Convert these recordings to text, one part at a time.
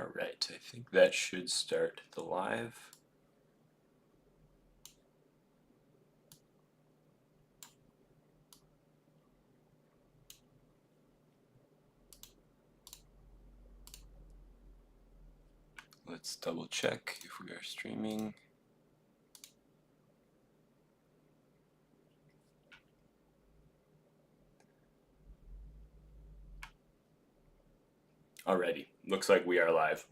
All right, I think that should start the live. Let's double check if we are streaming. Alrighty, looks like we are live.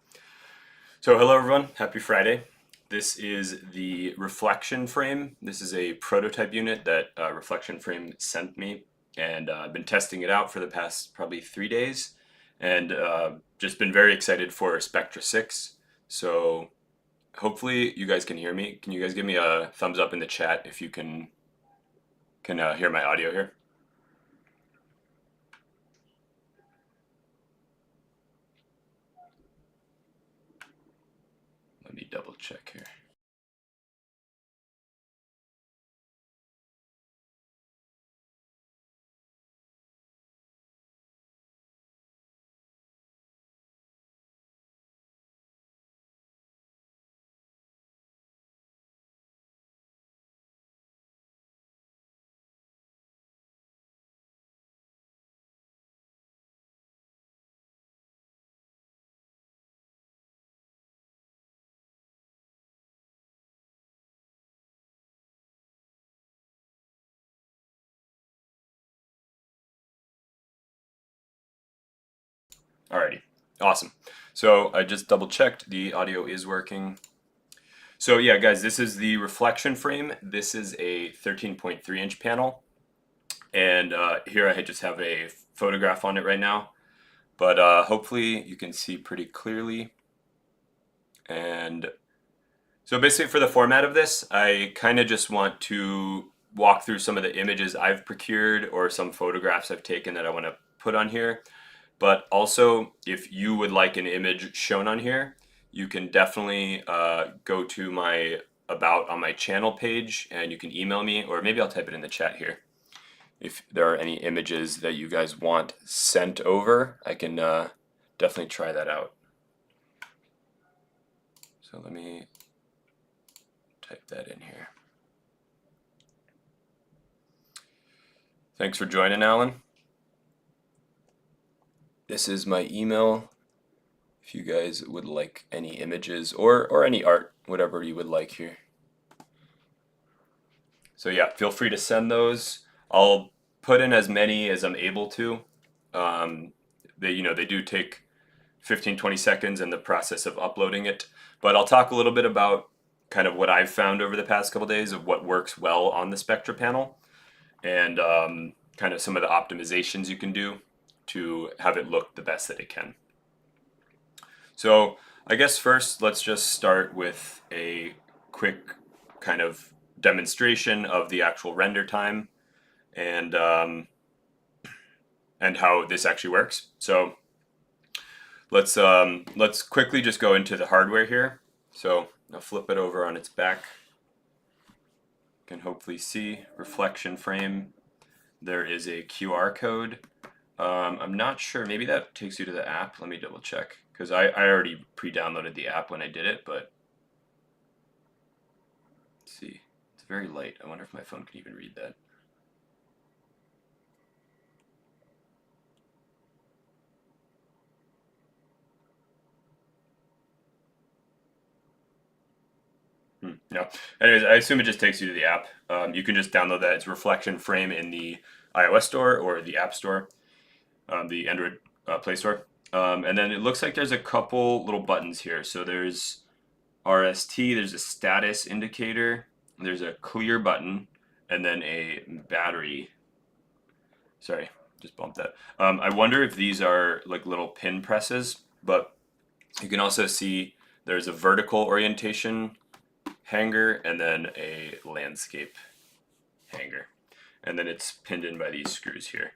So hello everyone, happy Friday. This is the reflection frame. This is a prototype unit that Reflection Frame sent me, and I've been testing it out for the past probably 3 days, and just been very excited for Spectra 6. So hopefully you guys can hear me. Can you guys give me a thumbs up in the chat if you can hear my audio here? Let me double check here. Alrighty, awesome. So I just double checked, the audio is working. So yeah, guys, this is the reflection frame. This is a 13.3-inch panel, and here I just have a photograph on it right now, but hopefully you can see pretty clearly. And so basically for the format of this, I kind of just want to walk through some of the images I've procured or some photographs I've taken that I want to put on here. But also, if you would like an image shown on here, you can definitely go to my About on my channel page, and you can email me, or maybe I'll type it in the chat here. If there are any images that you guys want sent over, I can definitely try that out. So let me type that in here. Thanks for joining, Alan. This is my email if you guys would like any images or any art, whatever you would like here. So yeah, feel free to send those. I'll put in as many as I'm able to. They do take 15-20 seconds in the process of uploading it, but I'll talk a little bit about kind of what I've found over the past couple days of what works well on the Spectra panel, and kind of some of the optimizations you can do to have it look the best that it can. So I guess first let's just start with a quick kind of demonstration of the actual render time and how this actually works. So let's quickly just go into the hardware here. So I'll flip it over on its back. You can hopefully see reflection frame. There is a QR code. I'm not sure, maybe that takes you to the app. Let me double check, because I already pre-downloaded the app when I did it, but let's see. It's very light. I wonder if my phone can even read that. No. Anyways, I assume it just takes you to the app. You can just download that. It's Reflection Frame in the iOS store or the App Store, the Android Play Store. And then it looks like there's a couple little buttons here. So there's RST, there's a status indicator, there's a clear button, and then a battery. Sorry, just bumped that. I wonder if these are like little pin presses, but you can also see there's a vertical orientation hanger and then a landscape hanger. And then it's pinned in by these screws here.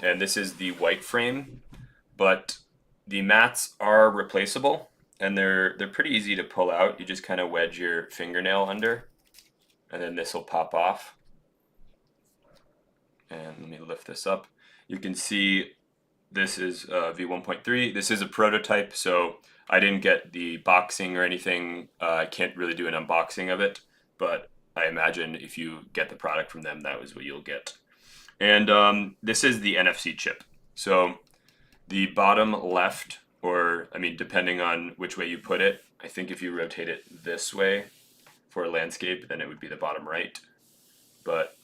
And this is the white frame, but the mats are replaceable, and they're pretty easy to pull out. You just kind of wedge your fingernail under, and then this will pop off. And let me lift this up. You can see this is V1.3. This is a prototype, so I didn't get the boxing or anything. I can't really do an unboxing of it, but I imagine if you get the product from them, that was what you'll get. And this is the NFC chip. So the bottom left, or I mean, depending on which way you put it, I think if you rotate it this way for a landscape, then it would be the bottom right. But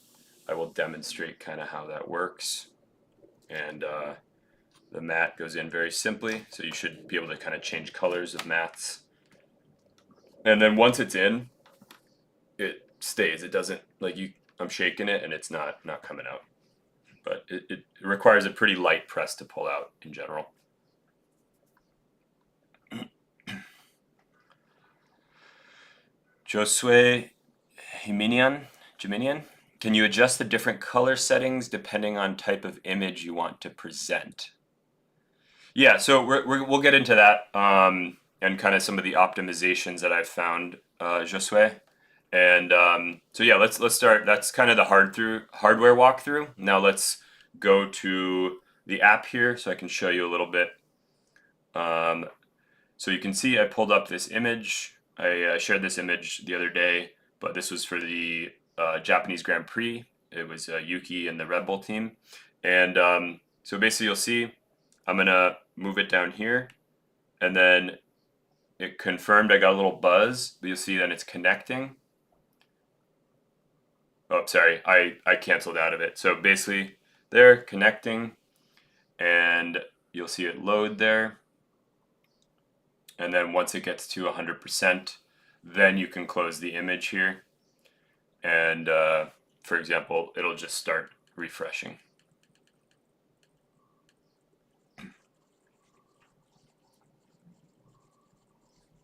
I will demonstrate kind of how that works. And the mat goes in very simply, so you should be able to kind of change colors of mats. And then once it's in, it stays. It doesn't, like I'm shaking it and it's not coming out. But it requires a pretty light press to pull out in general. Josue Jiminian, can you adjust the different color settings depending on type of image you want to present? Yeah, so we'll get into that and kind of some of the optimizations that I've found, Josue. And so yeah, let's start. That's kind of the hardware walkthrough. Now let's go to the app here so I can show you a little bit. So you can see I pulled up this image. I shared this image the other day, but this was for the Japanese Grand Prix. It was Yuki and the Red Bull team. And so basically you'll see I'm going to move it down here, and then it confirmed I got a little buzz, but you'll see then it's connecting. Oh, sorry, I canceled out of it. So basically they're connecting, and you'll see it load there. And then once it gets to 100%, then you can close the image here. And for example, it'll just start refreshing.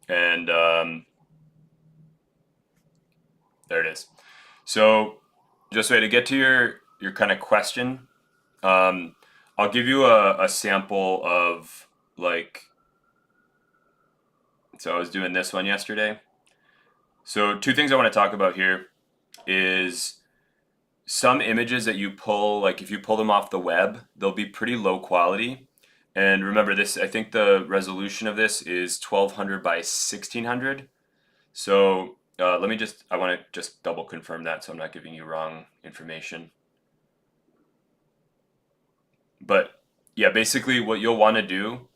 And there it is. So just way to get to your kind of question, I'll give you a sample of like, so I was doing this one yesterday. So two things I want to talk about here is some images that you pull, like if you pull them off the web, they'll be pretty low quality. And remember this, I think the resolution of this is 1200 by 1600. So I want to just double confirm that so I'm not giving you wrong information. But yeah, basically what you'll want to do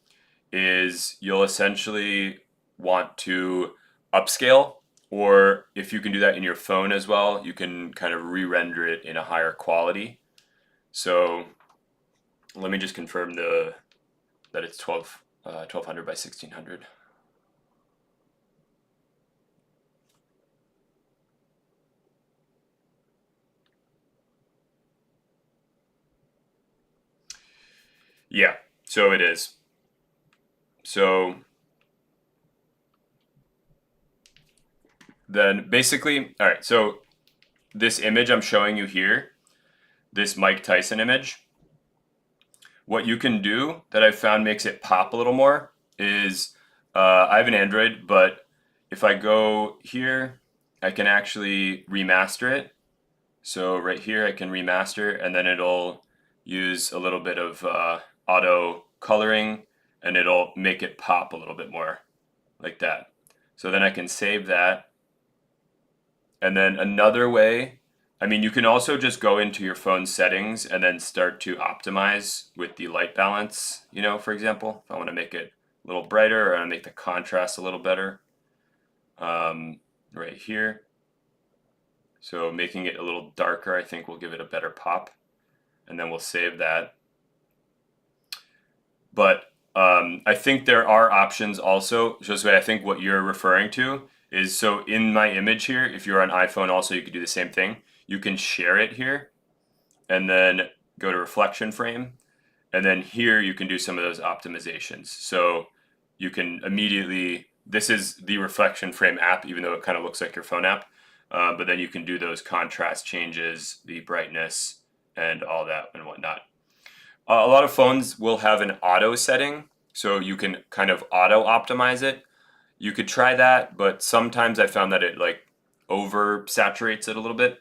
is you'll essentially want to upscale, or if you can do that in your phone as well, you can kind of re-render it in a higher quality. So let me just confirm that it's 1200 by 1600. Yeah, so it is. So then basically, all right, so this image I'm showing you here, this Mike Tyson image, what you can do that I've found makes it pop a little more is I have an Android, but if I go here, I can actually remaster it. So right here I can remaster, and then it'll use a little bit of auto coloring, and it'll make it pop a little bit more like that. So then I can save that. And then another way, I mean, you can also just go into your phone settings and then start to optimize with the light balance, you know, for example, if I want to make it a little brighter or I want to make the contrast a little better, right here. So making it a little darker, I think will give it a better pop. And then we'll save that. But I think there are options also. Just I think what you're referring to is, so in my image here, if you're on iPhone also, you could do the same thing. You can share it here and then go to reflection frame. And then here you can do some of those optimizations. So you can immediately, this is the reflection frame app, even though it kind of looks like your phone app. But then you can do those contrast changes, the brightness, and all that and whatnot. A lot of phones will have an auto setting, so you can kind of auto optimize it. You could try that, but sometimes I found that it like over saturates it a little bit.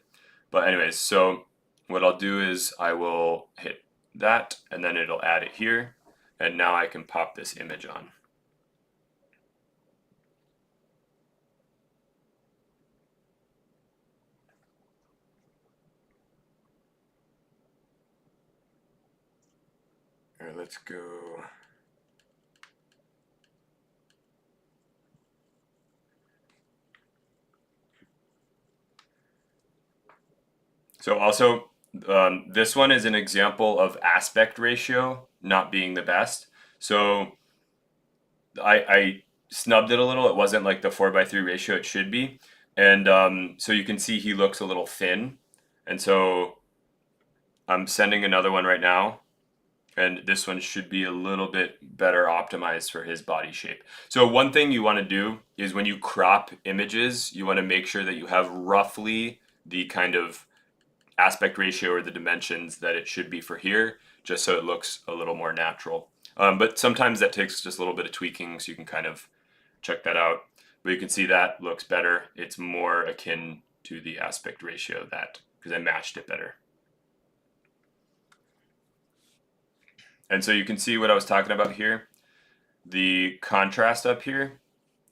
But anyways, so what I'll do is I will hit that, and then it'll add it here. And now I can pop this image on. All right, let's go. So also, this one is an example of aspect ratio not being the best. So I snubbed it a little. It wasn't like the 4:3 ratio it should be. And so you can see he looks a little thin. And so I'm sending another one right now. And this one should be a little bit better optimized for his body shape. So one thing you want to do is when you crop images, you want to make sure that you have roughly the kind of aspect ratio or the dimensions that it should be for here, just so it looks a little more natural. But sometimes that takes just a little bit of tweaking, so you can kind of check that out. But you can see that looks better. It's more akin to the aspect ratio that, because I matched it better. And so you can see what I was talking about here. The contrast up here,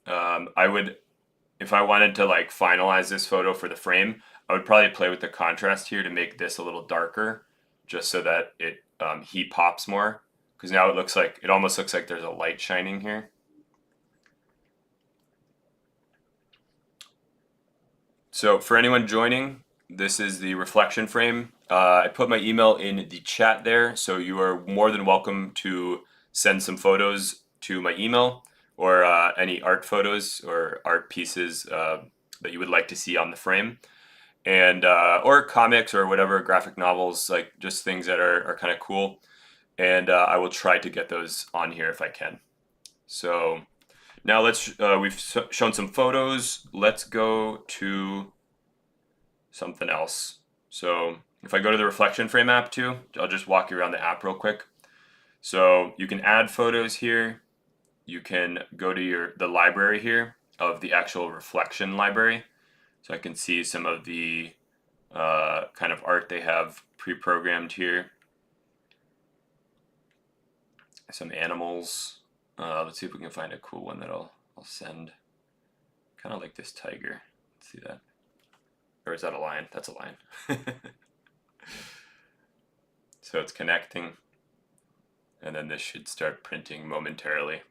I would, if I wanted to like finalize this photo for the frame, I would probably play with the contrast here to make this a little darker, just so that it he pops more. Because now it almost looks like there's a light shining here. So for anyone joining, this is the reflection frame. I put my email in the chat there, so you are more than welcome to send some photos to my email, or any art photos or art pieces that you would like to see on the frame, and or comics or whatever, graphic novels, like just things that are kind of cool. And I will try to get those on here if I can. So now we've shown some photos. Let's go to something else. So if I go to the reflection frame app too, I'll just walk you around the app real quick. So you can add photos here. You can go to the library here of the actual reflection library. So I can see some of the kind of art they have pre-programmed here. Some animals. Let's see if we can find a cool one that I'll send. Kind of like this tiger. Let's see that. Or is that a lion? That's a lion. So it's connecting. And then this should start printing momentarily.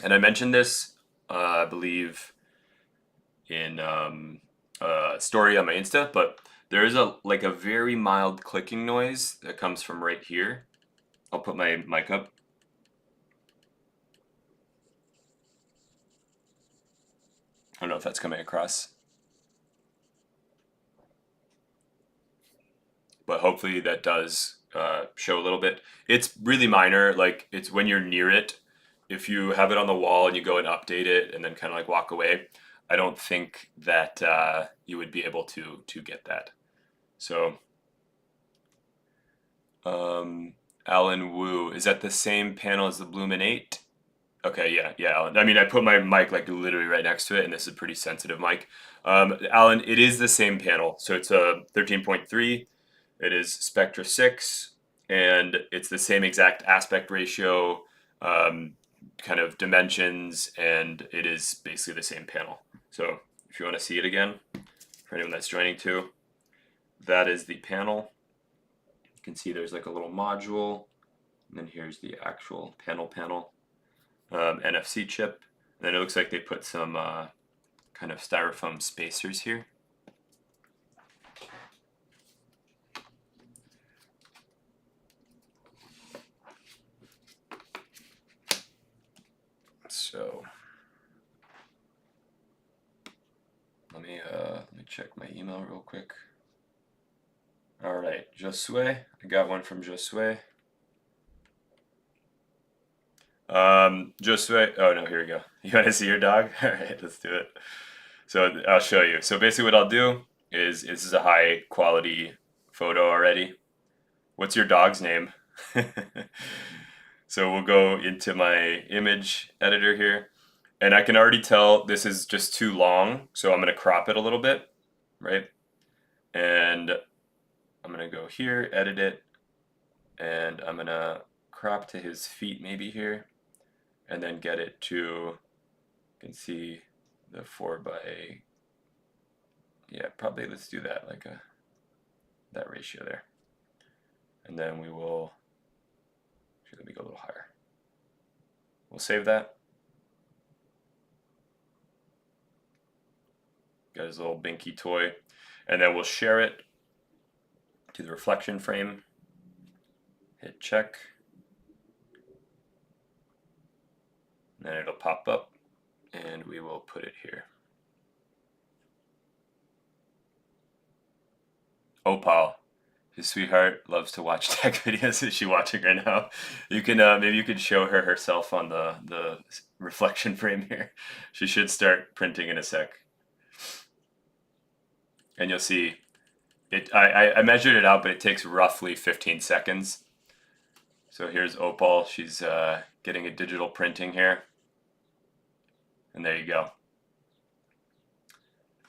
And I mentioned this, I believe, in a story on my Insta, but there is a very mild clicking noise that comes from right here. I'll put my mic up. I don't know if that's coming across, but hopefully that does show a little bit. It's really minor. Like, it's when you're near it. If you have it on the wall and you go and update it and then kind of like walk away, I don't think that you would be able to get that. So, Alan Wu, is that the same panel as the Lumen 8? Okay, yeah, Alan. I mean, I put my mic like literally right next to it, and this is a pretty sensitive mic. Alan, it is the same panel. So it's a 13.3. It is Spectra 6, and it's the same exact aspect ratio, kind of dimensions, and it is basically the same panel. So if you want to see it again, for anyone that's joining too, that is the panel. You can see there's like a little module, and then here's the actual panel. NFC chip. And then it looks like they put some kind of styrofoam spacers here. So let me check my email real quick. All right, Josue, I got one from Josue. Josue, oh no, here we go. You want to see your dog? All right, let's do it. So I'll show you. So basically what I'll do is, this is a high quality photo already. What's your dog's name? So we'll go into my image editor here, and I can already tell this is just too long, so I'm going to crop it a little bit, right? And I'm going to go here, edit it, and I'm going to crop to his feet maybe here, and then get it to, you can see the 4 by, yeah, probably let's do that, like that ratio there. And then we will, actually let me go a little higher. We'll save that. Got his little binky toy. And then we'll share it to the reflection frame. Hit check. And then it'll pop up, and we will put it here. Opal, his sweetheart, loves to watch tech videos. Is she watching right now? You can maybe you could show her herself on the reflection frame here. She should start printing in a sec. And you'll see it. I measured it out, but it takes roughly 15 seconds. So here's Opal. She's getting a digital printing here. And there you go.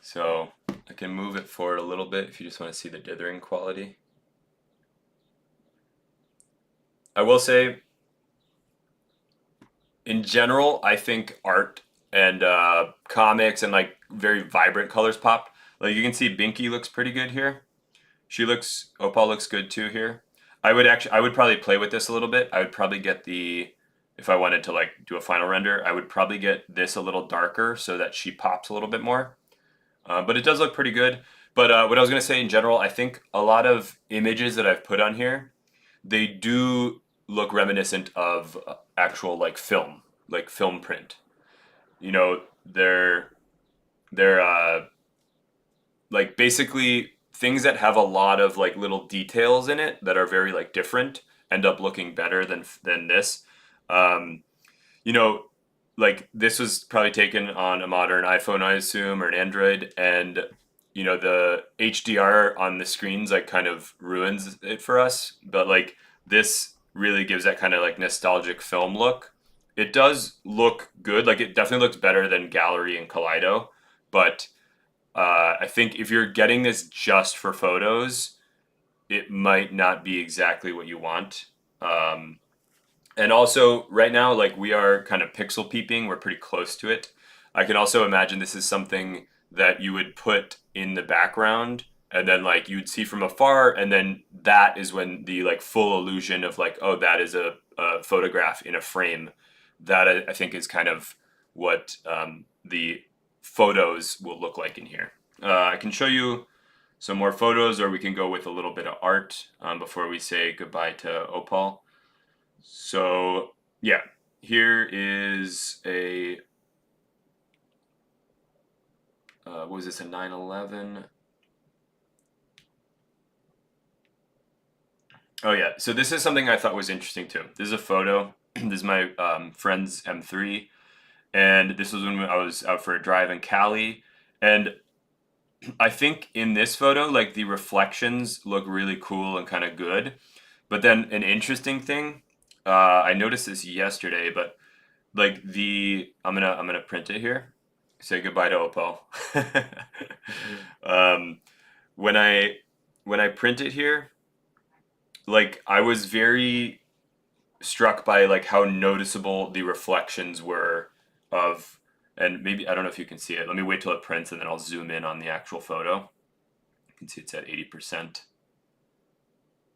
So I can move it forward a little bit if you just want to see the dithering quality. I will say, in general, I think art and comics and like very vibrant colors pop. Like you can see Binky looks pretty good here. Opal looks good too here. I would probably play with this a little bit. I would probably get if I wanted to like do a final render, I would probably get this a little darker so that she pops a little bit more. But it does look pretty good. But what I was going to say in general, I think a lot of images that I've put on here, they do look reminiscent of actual like film print. You know, they're like basically things that have a lot of like little details in it that are very like different end up looking better than this. You know, like this was probably taken on a modern iPhone, I assume, or an Android, and you know the HDR on the screens like kind of ruins it for us. But like this really gives that kind of like nostalgic film look. It does look good. Like it definitely looks better than Gallery and Kaleido, but I think if you're getting this just for photos, it might not be exactly what you want. And also, right now, like we are kind of pixel peeping, we're pretty close to it. I can also imagine this is something that you would put in the background, and then like you'd see from afar, and then that is when the like full illusion of like, oh, that is a photograph in a frame. That I think is kind of what the photos will look like in here. I can show you some more photos, or we can go with a little bit of art before we say goodbye to Opal. So yeah, here is a what was this, a 911? Oh yeah, so this is something I thought was interesting too. This is a photo. This is my friend's M3, and this was when I was out for a drive in Cali, and I think in this photo, like the reflections look really cool and kind of good. But then an interesting thing, I noticed this yesterday, but like I'm gonna print it here. Say goodbye to Opal. um, when I print it here, like I was very struck by like how noticeable the reflections were of, and maybe I don't know if you can see it. Let me wait till it prints and then I'll zoom in on the actual photo. You can see it's at 80%,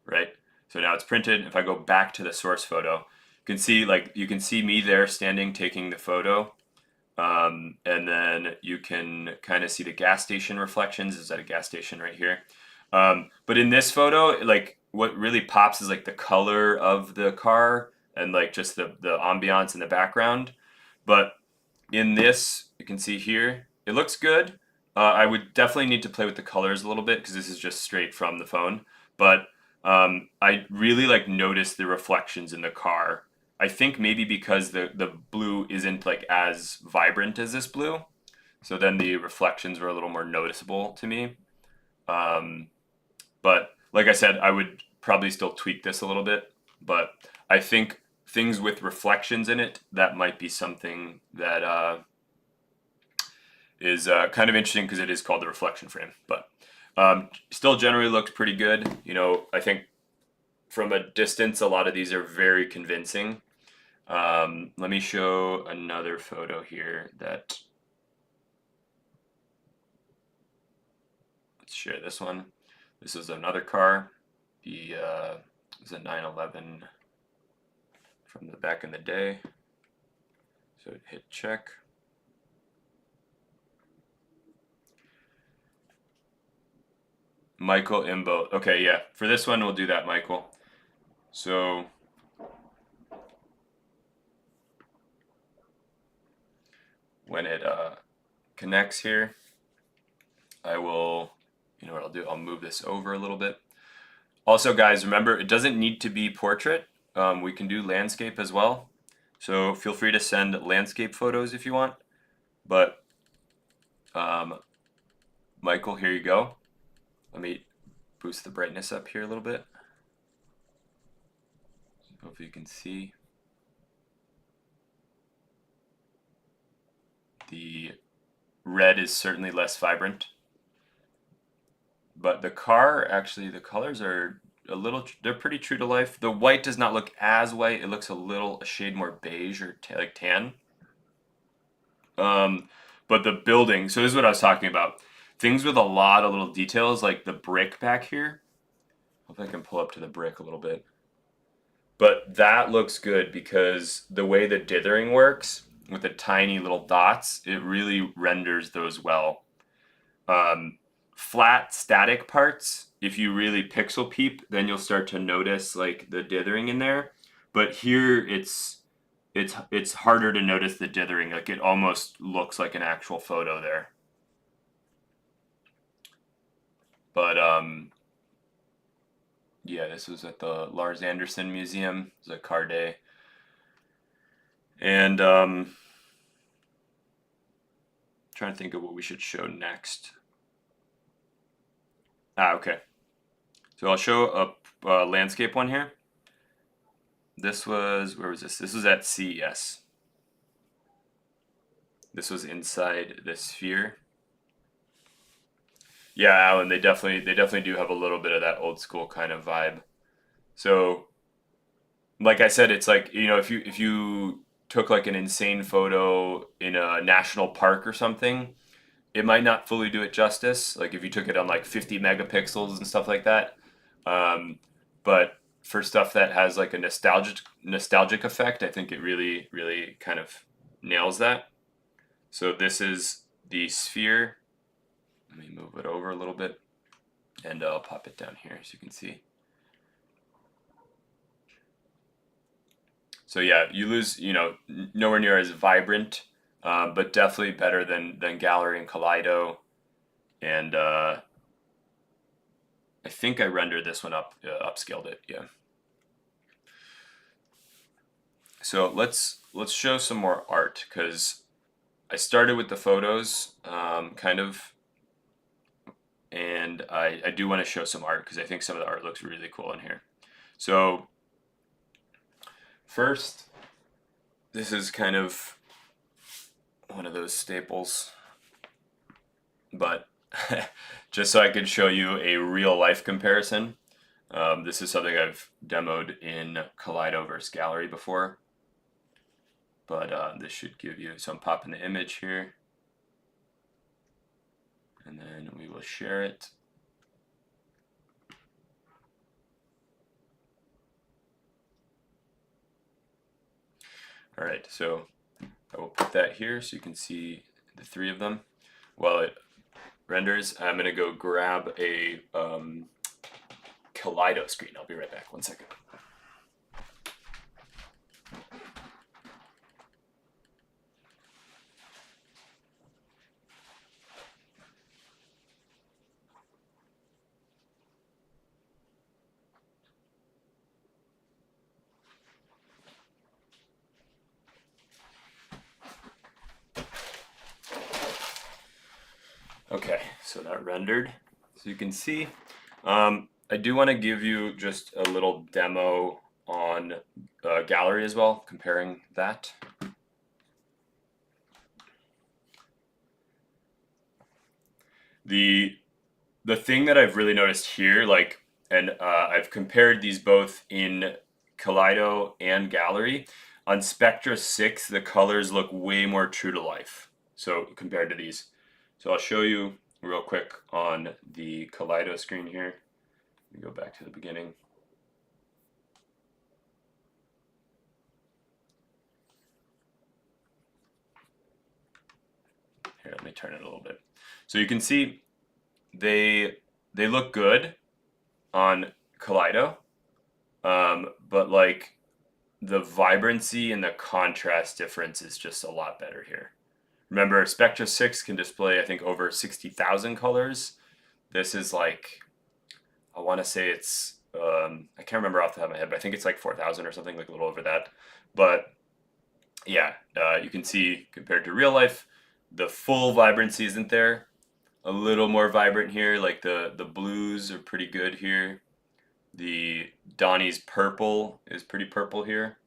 right? So now it's printed. If I go back to the source photo, you can see me there standing taking the photo. And then you can kind of see the gas station reflections. Is at a gas station right here. But in this photo, like what really pops is like the color of the car and like just the ambiance in the background. But in this, you can see here, it looks good. I would definitely need to play with the colors a little bit because this is just straight from the phone. But I really like notice the reflections in the car. I think maybe because the blue isn't like as vibrant as this blue, so then the reflections were a little more noticeable to me. But like I said, I would probably still tweak this a little bit. But I think things with reflections in it, that might be something that is kind of interesting because it is called the reflection frame. But still generally looks pretty good. You know, I think from a distance, a lot of these are very convincing. Let me show another photo here that, let's share this one. This is another car. This is a 911 from the back in the day. So hit check. Michael Imbo. Okay, yeah. For this one, we'll do that, Michael. So when it connects here, I will, you know what I'll do? I'll move this over a little bit. Also, guys, remember, it doesn't need to be portrait. We can do landscape as well. So feel free to send landscape photos if you want. But Michael, here you go. Let me boost the brightness up here a little bit. Hopefully you can see. The red is certainly less vibrant. But the car, actually, the colors are they're pretty true to life. The white does not look as white. It looks a shade more beige or like tan. But the building, so this is what I was talking about. Things with a lot of little details, like the brick back here. Hope I can pull up to the brick a little bit. But that looks good because the way the dithering works with the tiny little dots, it really renders those well. Flat static parts, if you really pixel peep, then you'll start to notice like the dithering in there. But here it's harder to notice the dithering. Like it almost looks like an actual photo there. But yeah, this was at the Lars Anderson Museum. It was a car day. And trying to think of what we should show next. Okay. So I'll show a landscape one here. This was, where was this? This was at CES. This was inside the sphere. Yeah, Alan, they definitely do have a little bit of that old school kind of vibe. So, like I said, it's like, you know, if you took like an insane photo in a national park or something, it might not fully do it justice. Like if you took it on like 50 megapixels and stuff like that. But for stuff that has like a nostalgic effect, I think it really kind of nails that. So this is the sphere. Let me move it over a little bit, and I'll pop it down here so you can see. So yeah, you lose, you know, nowhere near as vibrant, but definitely better than Gallery and Kaleido. And I think I rendered this one upscaled it, yeah. So let's show some more art, because I started with the photos, kind of, and I do want to show some art because I think some of the art looks really cool in here. So first, this is kind of one of those staples, but just so I could show you a real life comparison. This is something I've demoed in Kaleido versus Gallery before, but this should give you, so I'm popping the image here, and then we will share it. All right, so I will put that here so you can see the three of them. While it renders, I'm going to go grab a Kaleido screen. I'll be right back. 1 second. Okay, so that rendered. So you can see, I do want to give you just a little demo on Gallery as well, comparing that. The thing that I've really noticed here, like and I've compared these both in Kaleido and Gallery. On Spectra 6, the colors look way more true to life. So compared to these. So I'll show you real quick on the Kaleido screen here. Let me go back to the beginning. Here, let me turn it a little bit. So you can see they look good on Kaleido, but like the vibrancy and the contrast difference is just a lot better here. Remember, Spectra 6 can display, I think, over 60,000 colors. This is like, I want to say it's, I can't remember off the top of my head, but I think it's like 4,000 or something, like a little over that. But yeah, you can see compared to real life, the full vibrancy isn't there. A little more vibrant here, like the blues are pretty good here. The Donnie's purple is pretty purple here.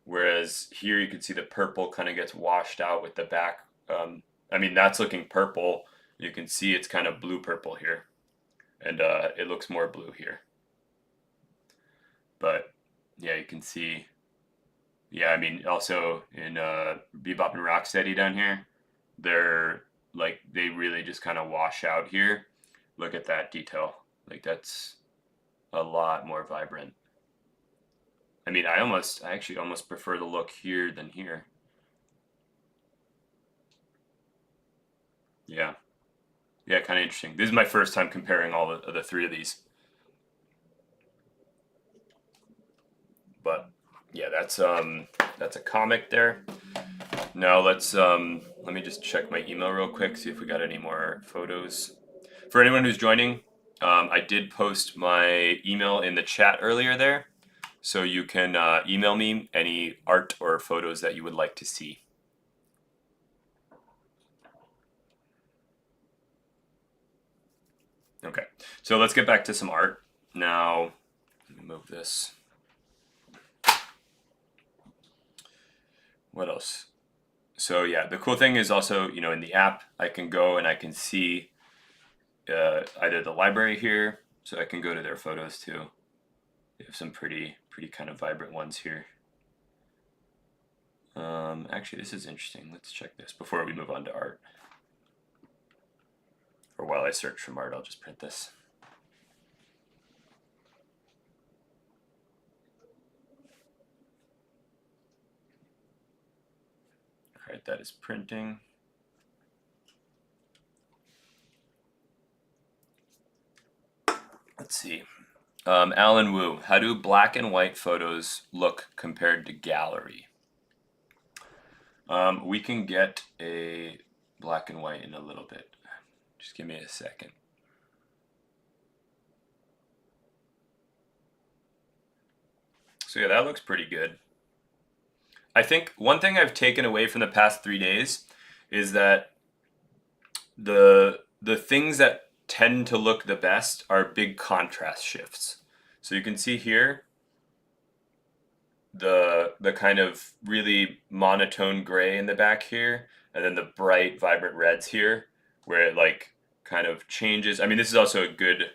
Whereas here you can see the purple kind of gets washed out with the back. I mean, that's looking purple. You can see it's kind of blue purple here. And it looks more blue here. But yeah, you can see. Yeah, I mean, also in Bebop and Rocksteady down here, they're like, they really just kind of wash out here. Look at that detail. Like, that's a lot more vibrant. I mean, I actually almost prefer the look here than here. Yeah. Yeah, kind of interesting. This is my first time comparing all the three of these. But yeah, that's a comic there. Now let me just check my email real quick, see if we got any more photos. For anyone who's joining, I did post my email in the chat earlier there, so you can email me any art or photos that you would like to see. Okay, so let's get back to some art. Now, let me move this. What else? So yeah, the cool thing is also, in the app, I can go and I can see either the library here, so I can go to their photos too. They have some pretty kind of vibrant ones here. Actually, this is interesting. Let's check this before we move on to art. Or while I search from art, I'll just print this. All right, that is printing. Let's see. Alan Wu, how do black and white photos look compared to gallery? We can get a black and white in a little bit. Just give me a second. So yeah, that looks pretty good. I think one thing I've taken away from the past 3 days is that the things that tend to look the best are big contrast shifts. So you can see here the kind of really monotone gray in the back here, and then the bright vibrant reds here, where it like kind of changes. I mean, this is also a good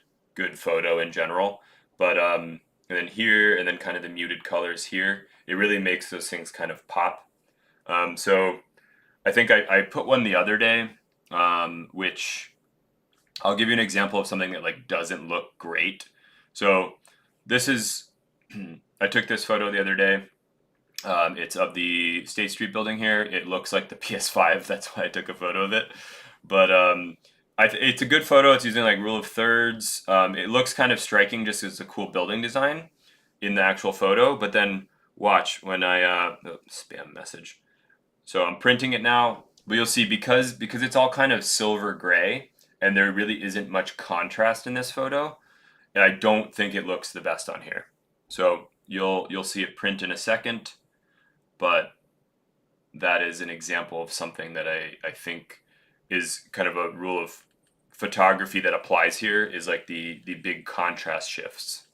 photo in general, but and then here, and then kind of the muted colors here, it really makes those things kind of pop. So I think I put one the other day, which I'll give you an example of something that like doesn't look great. So this is I took this photo the other day. It's of the State Street building here. It looks like the PS5. That's why I took a photo of it. But it's a good photo. It's using like rule of thirds. It looks kind of striking just as a cool building design in the actual photo. But then watch when spam message. So I'm printing it now. But you'll see because it's all kind of silver gray and there really isn't much contrast in this photo. And I don't think it looks the best on here. So you'll see it print in a second, but that is an example of something that I think is kind of a rule of photography that applies here, is like the big contrast shifts.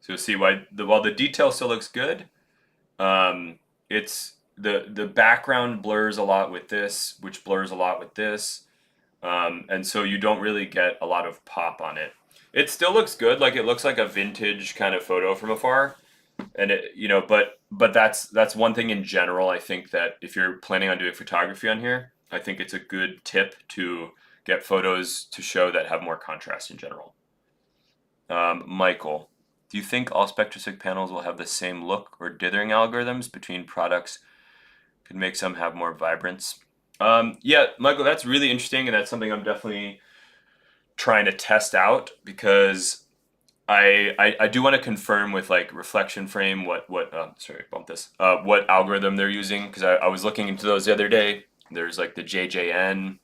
So you'll see while the detail still looks good, it's the background blurs a lot with this, which blurs a lot with this. And so you don't really get a lot of pop on it. It still looks good, like it looks like a vintage kind of photo from afar, and it, but that's one thing in general. I think that if you're planning on doing photography on here, I think it's a good tip to get photos to show that have more contrast in general. Michael, do you think all spectrosync panels will have the same look, or dithering algorithms between products could make some have more vibrance? Yeah, Michael, that's really interesting, and that's something I'm definitely trying to test out because I do want to confirm with like reflection frame what sorry, bump this, what algorithm they're using, because I was looking into those the other day. There's like the JJN, and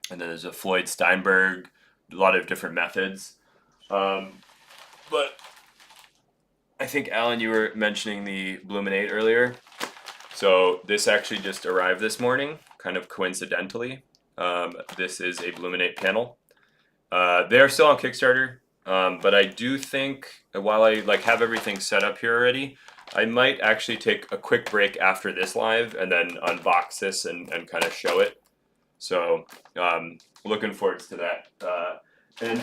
then there's a Floyd Steinberg, a lot of different methods. But I think Alan, you were mentioning the Bluminate earlier. So this actually just arrived this morning, kind of coincidentally. This is a Bluminate panel. They are still on Kickstarter, but I do think while I like have everything set up here already, I might actually take a quick break after this live and then unbox this and kind of show it. So looking forward to that. And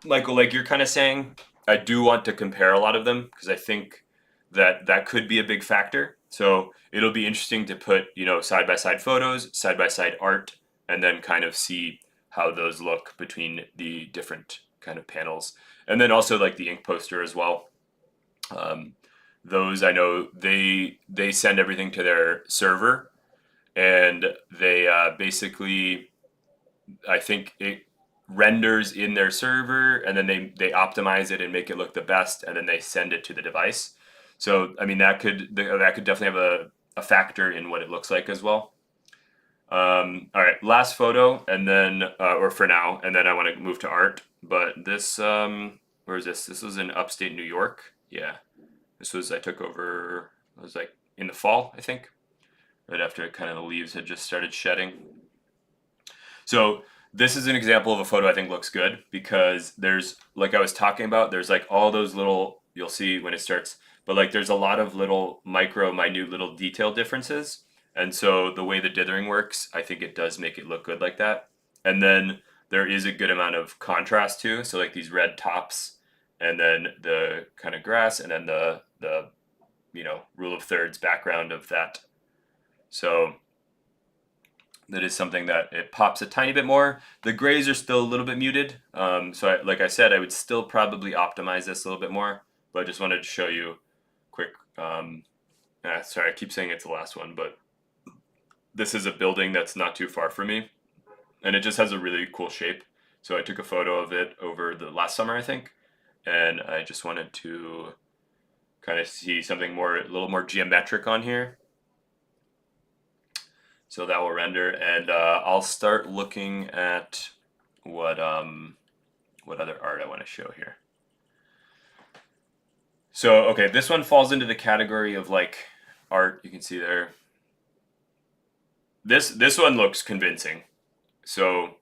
Michael, like you're kind of saying, I do want to compare a lot of them because I think that that could be a big factor. So it'll be interesting to put, side by side photos, side by side art, and then kind of see how those look between the different kind of panels. And then also like the ink poster as well. Those I know they send everything to their server, and they basically, I think it renders in their server, and then they optimize it and make it look the best, and then they send it to the device. So I mean that could definitely have a factor in what it looks like as well. All right, last photo, and then or for now, and then I want to move to art. But this, where is this? This was in upstate New York. Yeah, this was I took over. It was like in the fall, I think, right after kind of the leaves had just started shedding. So this is an example of a photo I think looks good because there's, like I was talking about, there's like all those little, you'll see when it starts, but like there's a lot of little minute little detail differences. And so the way the dithering works, I think it does make it look good like that. And then there is a good amount of contrast too. So like these red tops, and then the kind of grass, and then the rule of thirds background of that. So that is something that it pops a tiny bit more. The grays are still a little bit muted. Like I said, I would still probably optimize this a little bit more, but I just wanted to show you quick. Sorry, I keep saying it's the last one, but this is a building that's not too far from me, and it just has a really cool shape. So I took a photo of it over the last summer, I think, and I just wanted to kind of see something a little more geometric on here. So that will render, and I'll start looking at what other art I want to show here. So okay, this one falls into the category of like art. You can see there. This one looks convincing. So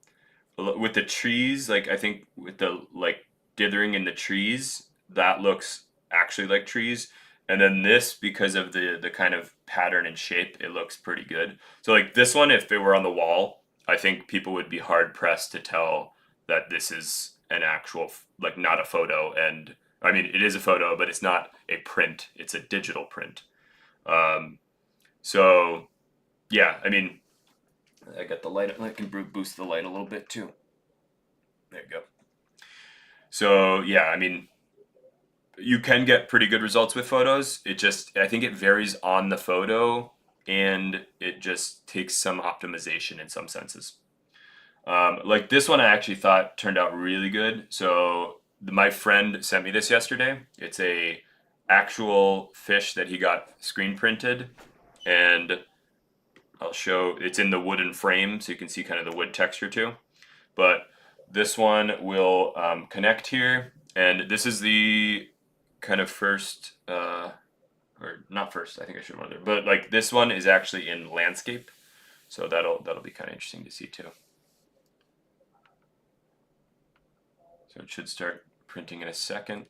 with the trees, like I think with the like dithering in the trees, that looks actually like trees. And then this, because of the kind of pattern and shape, it looks pretty good. So like this one, if it were on the wall, I think people would be hard pressed to tell that this is an actual, like not a photo. And I mean, it is a photo, but it's not a print. It's a digital print. So yeah, I mean, I got the light. I can boost the light a little bit too. There you go. So yeah, I mean, you can get pretty good results with photos. I think it varies on the photo, and it just takes some optimization in some senses. Like this one I actually thought turned out really good. So my friend sent me this yesterday. It's a actual fish that he got screen printed, and I'll show, it's in the wooden frame, so you can see kind of the wood texture too. But this one will connect here, and this is the kind of first, or not first, I think I should have wonder, but like this one is actually in landscape, so that'll be kind of interesting to see too. So it should start printing in a second,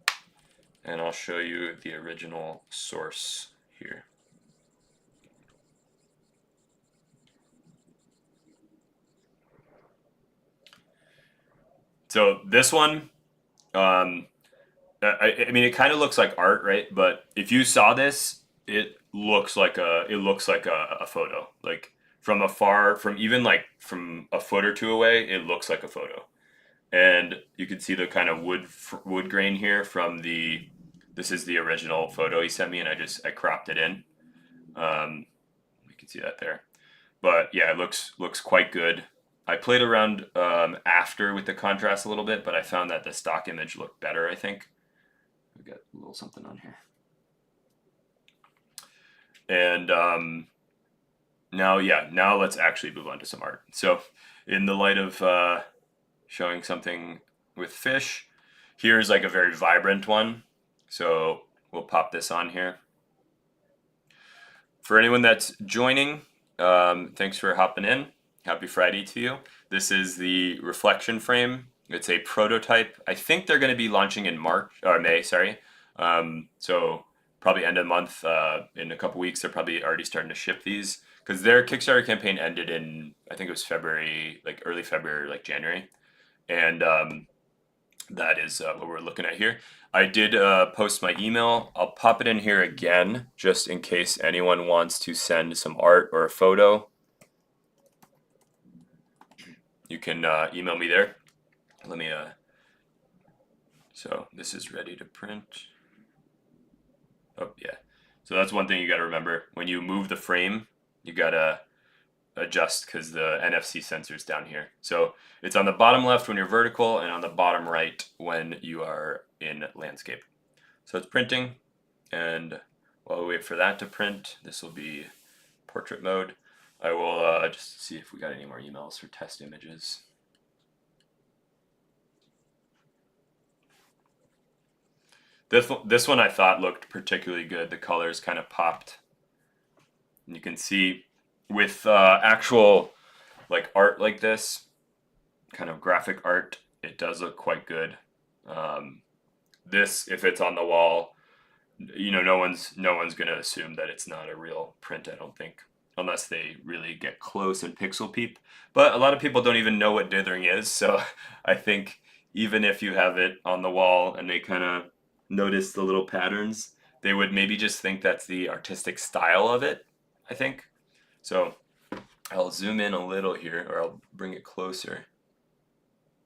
and I'll show you the original source here. So this one, um, I mean, it kind of looks like art, right? But if you saw this, it looks like a photo. Like from afar, from even like from a foot or two away, it looks like a photo. And you can see the kind of wood grain here from the. This is the original photo he sent me, and I cropped it in. Um, you can see that there. But yeah, it looks quite good. I played around after with the contrast a little bit, but I found that the stock image looked better. I think we got a little something on here, and now let's actually move on to some art. So, in the light of showing something with fish, here's like a very vibrant one. So we'll pop this on here. For anyone that's joining, thanks for hopping in. Happy Friday to you. This is the reflection frame. It's a prototype. I think they're going to be launching in March or May, sorry. So probably end of the month. In a couple weeks, they're probably already starting to ship these because their Kickstarter campaign ended in, I think it was February, like early February, like January, and that is what we're looking at here. I did post my email. I'll pop it in here again just in case anyone wants to send some art or a photo. You can email me there. Let me. So this is ready to print. Oh yeah. So that's one thing you got to remember when you move the frame. You gotta adjust because the NFC sensor is down here. So it's on the bottom left when you're vertical and on the bottom right when you are in landscape. So it's printing, and while we wait for that to print, this will be portrait mode. I will just see if we got any more emails for test images. This one I thought looked particularly good. The colors kind of popped. And you can see with actual like art like this, kind of graphic art, it does look quite good. This, if it's on the wall, no one's gonna assume that it's not a real print. I don't think, unless they really get close and pixel peep. But a lot of people don't even know what dithering is, so I think even if you have it on the wall and they kind of notice the little patterns, they would maybe just think that's the artistic style of it. I think so. I'll zoom in a little here, or I'll bring it closer.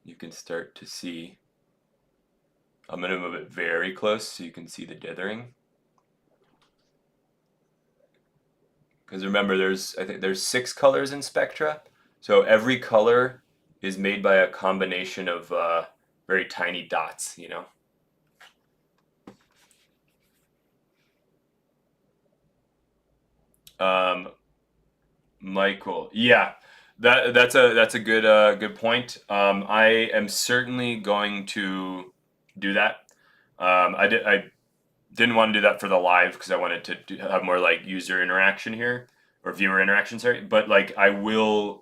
You can start to see. I'm going to move it very close so you can see the dithering. Because remember, I think there's 6 colors in spectra. So every color is made by a combination of very tiny dots, Michael, yeah, that's a good point. I am certainly going to do that. I didn't want to do that for the live because I wanted to have more like user interaction here or viewer interaction. Sorry, but like I will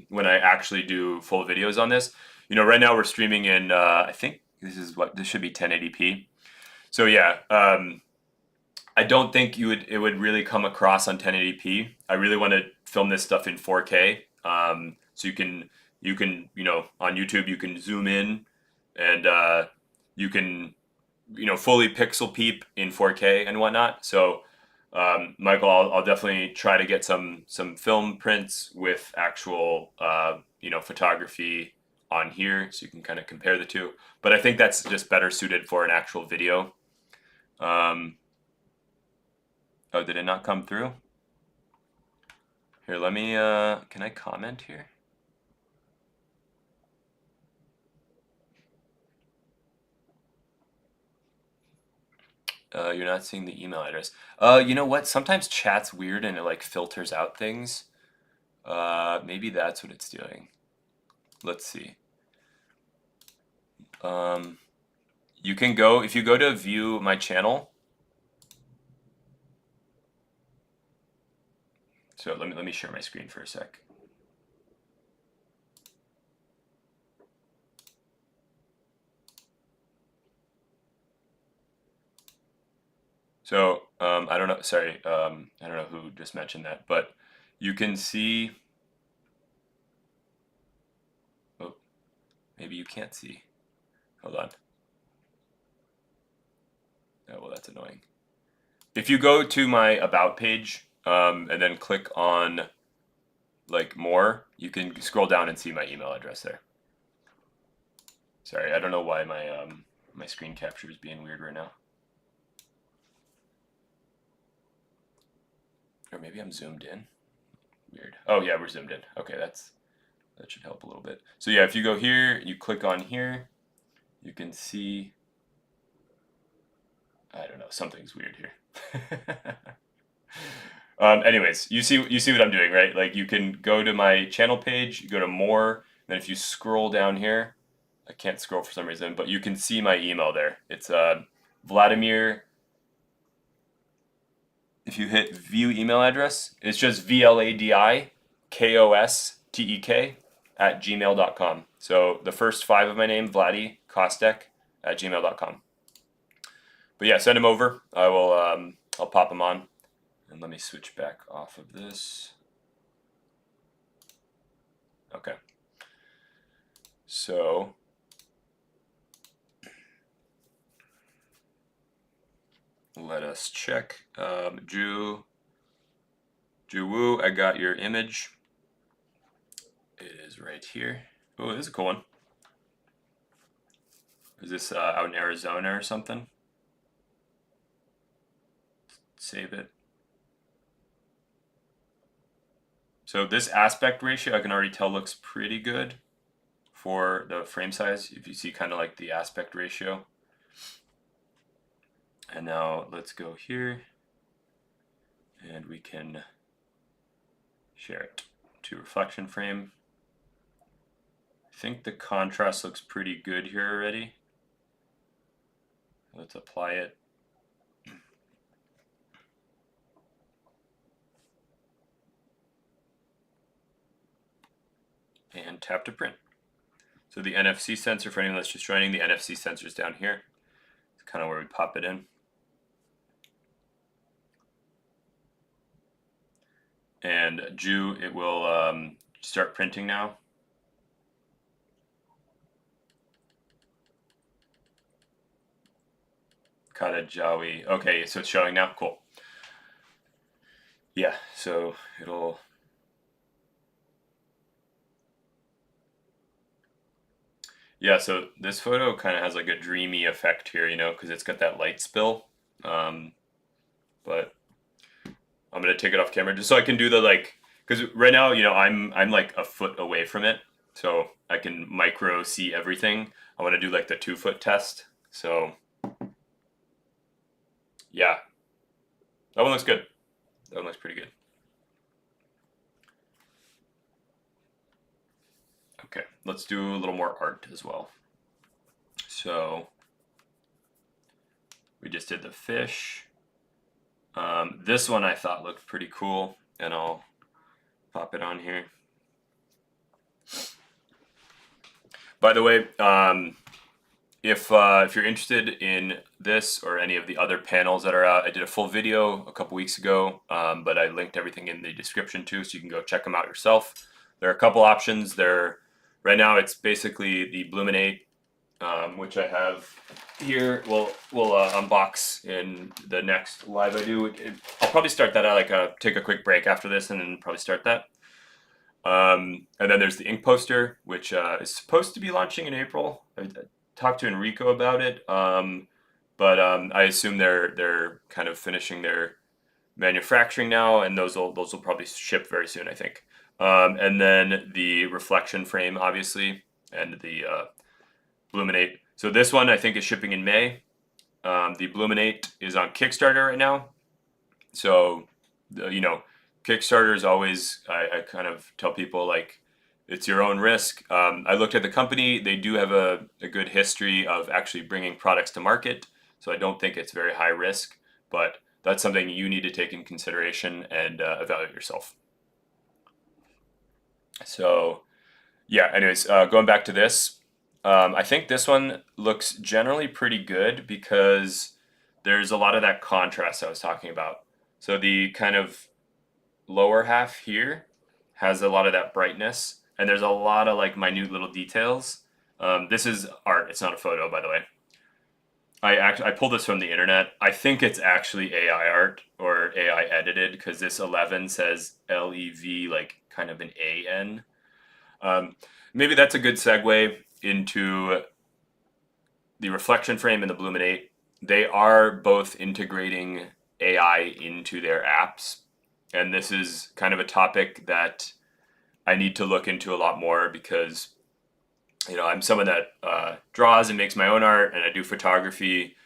when I actually do full videos on this. Right now we're streaming in. I think this should be 1080p. So yeah, I don't think it would really come across on 1080p. I really want to film this stuff in 4K. So you can on YouTube you can zoom in and you can fully pixel peep in 4K and whatnot. So Michael, I'll definitely try to get some film prints with actual photography on here so you can kind of compare the two. But I think that's just better suited for an actual video. Oh, did it not come through? Here, let me, can I comment here? You're not seeing the email address. You know what? Sometimes chat's weird and it like filters out things. Maybe that's what it's doing. Let's see. You can go, if you go to view my channel. So let me share my screen for a sec. So I don't know. Sorry, I don't know who just mentioned that, but you can see. Oh, Maybe you can't see. Hold on. Oh, well, that's annoying. If you go to my About page and then click on like more, you can scroll down and see my email address there. Sorry, I don't know why my screen capture is being weird right now. Or maybe I'm zoomed in. Weird. Oh yeah, we're zoomed in. Okay, that should help a little bit. So yeah, if you go here, you click on here, you can see. I don't know, something's weird here. Anyways, you see what I'm doing, right? Like you can go to my channel page, you go to more, then if you scroll down here, I can't scroll for some reason, but you can see my email there. It's Vladimir. If you hit view email address, it's just VLADIKOSTEK at gmail.com. So the first 5 of my name, Vladdy Kostek at gmail.com. But yeah, send them over. I will. I'll pop them on. And let me switch back off of this. Okay. So let us check. Ju Woo, I got your image. It is right here. Oh, this is a cool one. Is this out in Arizona or something? Save it. So this aspect ratio I can already tell looks pretty good for the frame size. If you see kind of like the aspect ratio. And now let's go here and we can share it to reflection frame. I think the contrast looks pretty good here already. Let's apply it. And tap to print. So the NFC sensor, for anyone that's just joining, the NFC sensor is down here. It's kind of where we pop it in. And Ju, it will start printing now. Karajawi. Okay, so it's showing now. Cool. Yeah, so it'll. Yeah, so this photo kind of has like a dreamy effect here, you know, because it's got that light spill. But I'm gonna take it off camera just so I can do the like, because right now, you know, I'm like a foot away from it, so I can micro see everything. I want to do like the 2-foot test. So yeah, that one looks good. That one looks pretty good. Okay, let's do a little more art as well. So we just did the fish. This one I thought looked pretty cool, and I'll pop it on here. By the way, if you're interested in this or any of the other panels that are out, I did a full video a couple weeks ago, but I linked everything in the description too, so you can go check them out yourself. There are a couple options. Right now it's basically the Bluminate, which I have here. We'll unbox in the next live I do. I'll probably start that out, take a quick break after this and then probably start that. And then there's the ink poster, which is supposed to be launching in April. I talked to Enrico about it, but I assume they're kind of finishing their manufacturing now, and those will probably ship very soon, I think. And then the reflection frame, obviously, and the Bluminate. So this one I think is shipping in May. The Bluminate is on Kickstarter right now. So, you know, Kickstarter is always, I kind of tell people like, it's your own risk. I looked at the company. They do have a good history of actually bringing products to market. So I don't think it's very high risk, but that's something you need to take in consideration and evaluate yourself. So yeah, anyways, going back to this, I think this one looks generally pretty good because there's a lot of that contrast I was talking about. So the kind of lower half here has a lot of that brightness, and there's a lot of like minute little details. This is art. It's not a photo, by the way. I pulled this from the internet. I think it's actually AI art or AI edited because this 11 says LEV like kind of an AN. Um, Maybe that's a good segue into the reflection frame and the Bluminate. They are both integrating AI into their apps, and this is kind of a topic that I need to look into a lot more because I'm someone that draws and makes my own art, and I do photography,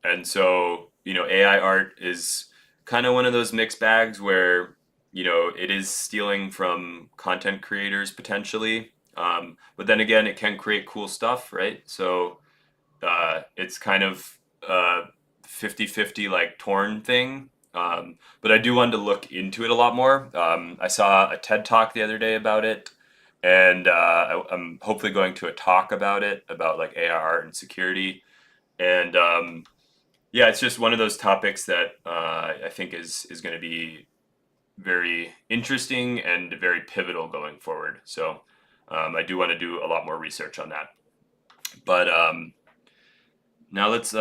and so AI art is kind of one of those mixed bags where it is stealing from content creators potentially, but then again, it can create cool stuff, right? So it's kind of a 50-50 like torn thing. But I do want to look into it a lot more. I saw a TED talk the other day about it, and I'm hopefully going to a talk about it about like AI art and security. And yeah, it's just one of those topics that I think is going to be very interesting and very pivotal going forward. So I do want to do a lot more research on that. But now let's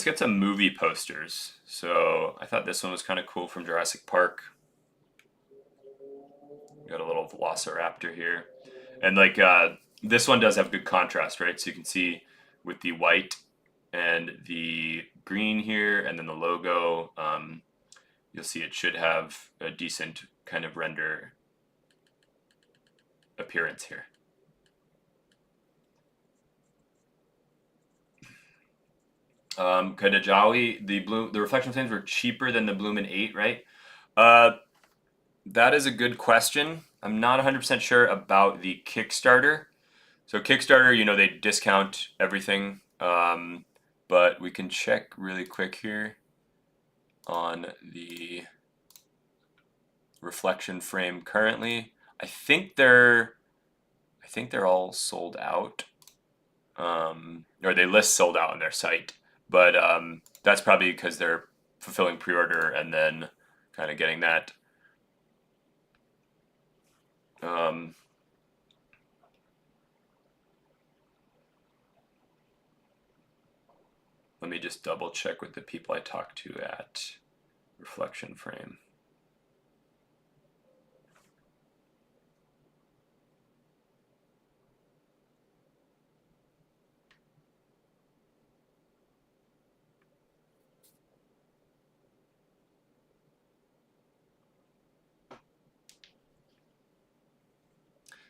get some movie posters. So I thought this one was kind of cool from Jurassic Park. Got a little Velociraptor here, and like this one does have good contrast, right? So you can see with the white and the green here, and then the logo. You'll see it should have a decent kind of render appearance here. Kadajawi, the reflection frames were cheaper than the Blumin 8, right? Uh, that is a good question. I'm not 100% sure about the Kickstarter. So Kickstarter, they discount everything, but we can check really quick here on the reflection frame currently. I think they're all sold out, or they list sold out on their site. But that's probably because they're fulfilling pre-order and then kind of getting that. Let me just double check with the people I talked to at Reflection Frame.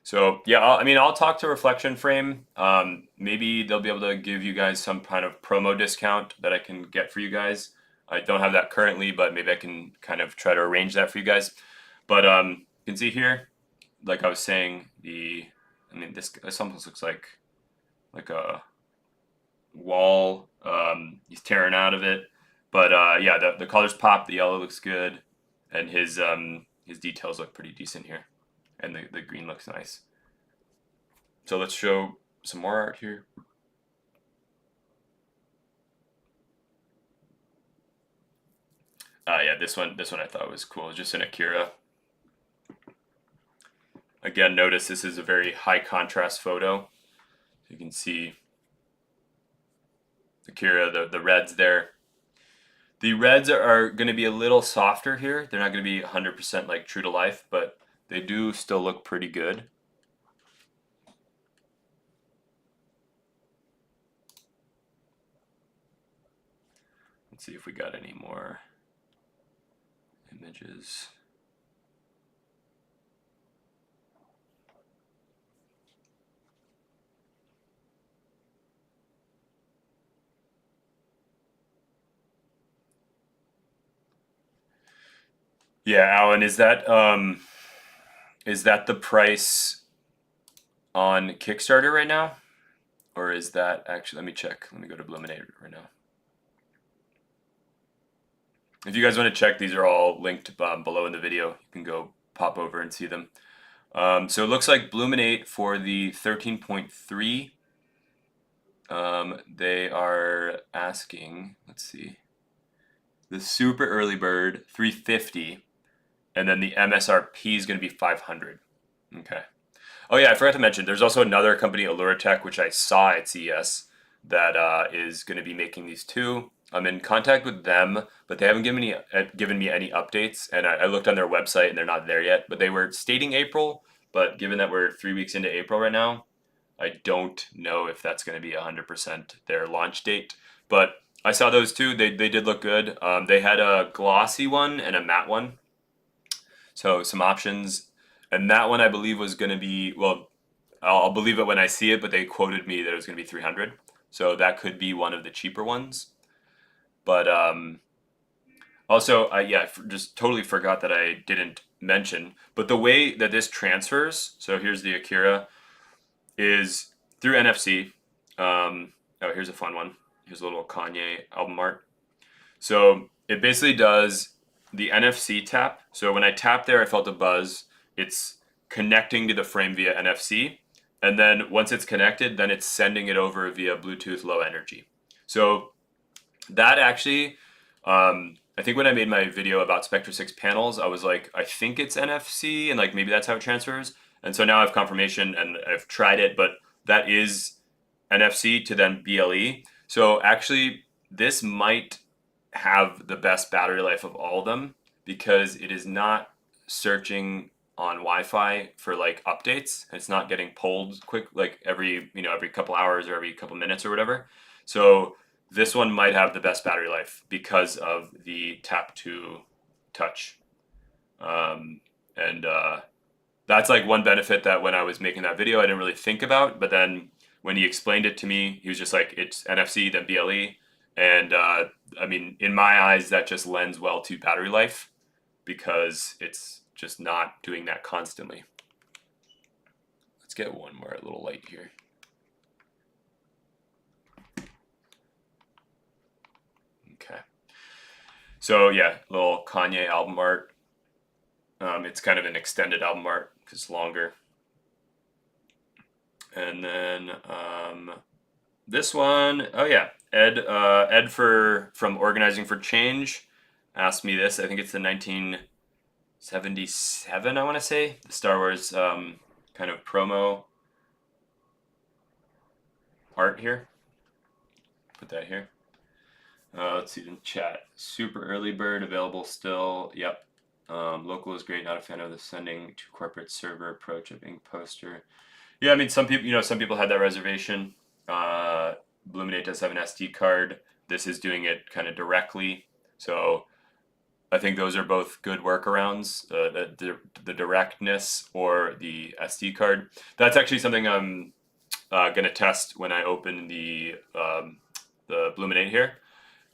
So yeah, I'll talk to Reflection Frame. Maybe they'll be able to give you guys some kind of promo discount that I can get for you guys. I don't have that currently, but maybe I can kind of try to arrange that for you guys. But you can see here, like I was saying, this almost looks like a wall. He's tearing out of it, but yeah, the colors pop. The yellow looks good, and his details look pretty decent here, and the green looks nice. So let's show some more art here. Yeah, this one I thought was cool. It's just an Akira. Again, notice this is a very high contrast photo. You can see Akira, the reds there. The reds are going to be a little softer here. They're not going to be 100% like true to life, but they do still look pretty good. Let's see if we got any more images. Yeah, Alan, is that the price on Kickstarter right now? Or is that actually, let me check. Let me go to Bluminate right now. If you guys want to check, these are all linked below in the video. You can go pop over and see them. So it looks like Bluminate for the 13.3, they are asking, let's see, the super early bird 350, and then the MSRP is going to be 500. Okay. Oh yeah, I forgot to mention. There's also another company, Alluratech, which I saw at CES, that is going to be making these too. I'm in contact with them, but they haven't given me any updates. And I looked on their website, and they're not there yet. But they were stating April. But given that we're 3 weeks into April right now, I don't know if that's going to be 100% their launch date. But I saw those two. They did look good. They had a glossy one and a matte one. So some options. And that one I believe was going to be, well, I'll believe it when I see it, but they quoted me that it was going to be 300. So that could be one of the cheaper ones. But also, just totally forgot that I didn't mention. But the way that this transfers, so here's the Akira, is through NFC. Oh, here's a fun one. Here's a little Kanye album art. So it basically does the NFC tap. So when I tap there, I felt a buzz. It's connecting to the frame via NFC. And then once it's connected, then it's sending it over via Bluetooth low energy. So that actually, I think when I made my video about Spectra 6 panels, I was like, I think it's NFC and like maybe that's how it transfers. And so now I have confirmation and I've tried it, but that is NFC to then BLE. So actually, this might have the best battery life of all of them because it is not searching on Wi-Fi for like updates. It's not getting pulled quick like every couple hours or every couple minutes or whatever. So this one might have the best battery life because of the tap to touch. And That's like one benefit that when I was making that video I didn't really think about, but then when he explained it to me, he was just like, it's NFC then BLE. And I mean, in my eyes, that just lends well to battery life because it's just not doing that constantly. Let's get one more a little light here. Okay. So yeah, little Kanye album art. It's kind of an extended album art because it's longer. And then this one, oh yeah, Ed from Organizing for Change asked me this. I think it's the 1977, I want to say, the Star Wars kind of promo art here. Put that here. Let's see in chat. Super early bird available still. Yep. Local is great. Not a fan of the sending to corporate server approach of ink poster. Yeah, I mean, some people had that reservation. Bluminate does have an SD card. This is doing it kind of directly. So I think those are both good workarounds, the directness or the SD card. That's actually something I'm going to test when I open the Bluminate here.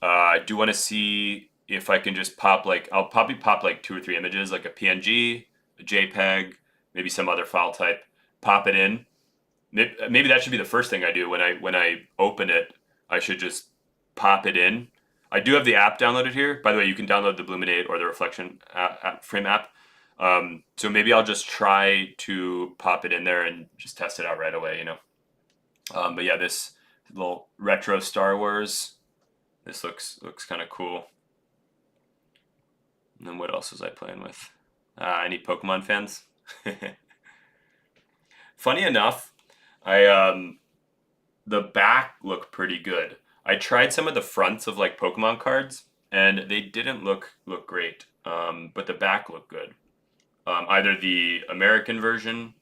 I do want to see if I can just I'll probably pop like 2 or 3 images, like a PNG, a JPEG, maybe some other file type, pop it in. Maybe that should be the first thing I do when I open it. I should just pop it in. I do have the app downloaded here. By the way, you can download the Bluminate or the Reflection Frame app. So maybe I'll just try to pop it in there and just test it out right away, But yeah, this little retro Star Wars, this looks kind of cool. And then what else was I playing with? Any Pokemon fans? Funny enough, the back looked pretty good. I tried some of the fronts of like Pokemon cards, and they didn't look great. But the back looked good. Either the American version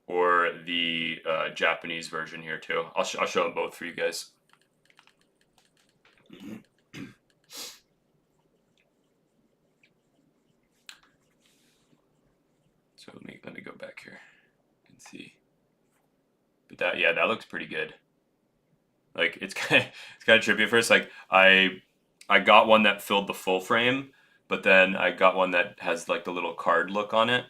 or the Japanese version here too. I'll show them both for you guys. So let me go back here and see. But that looks pretty good. Like it's kind of trippy at first. Like I got one that filled the full frame, but then I got one that has like the little card look on it.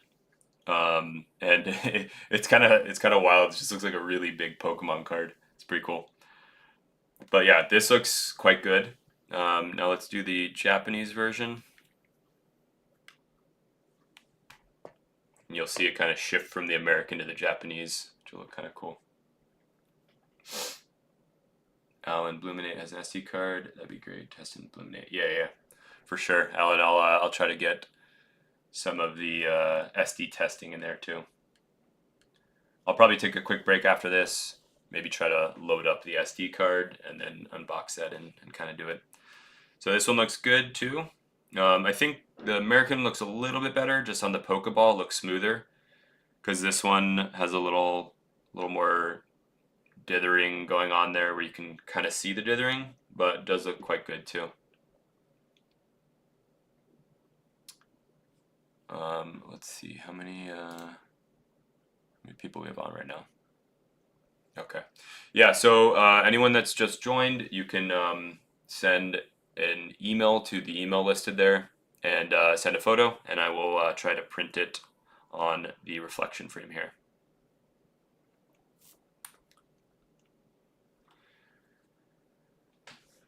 And it's kind of wild. It just looks like a really big Pokemon card. It's pretty cool. But yeah, this looks quite good. Now let's do the Japanese version. And you'll see it kind of shift from the American to the Japanese, which will look kind of cool. Alan, Bluminate has an SD card. That'd be great. Testing Bluminate. Yeah, for sure. Alan, I'll try to get some of the SD testing in there too. I'll probably take a quick break after this, maybe try to load up the SD card and then unbox that and kind of do it. So this one looks good too. I think the American looks a little bit better, just on the Pokeball, it looks smoother, because this one has a little more dithering going on there where you can kind of see the dithering, but it does look quite good too. Let's see how many people we have on right now. Okay. Yeah, so anyone that's just joined, you can send an email to the email listed there and send a photo, and I will try to print it on the reflection frame here.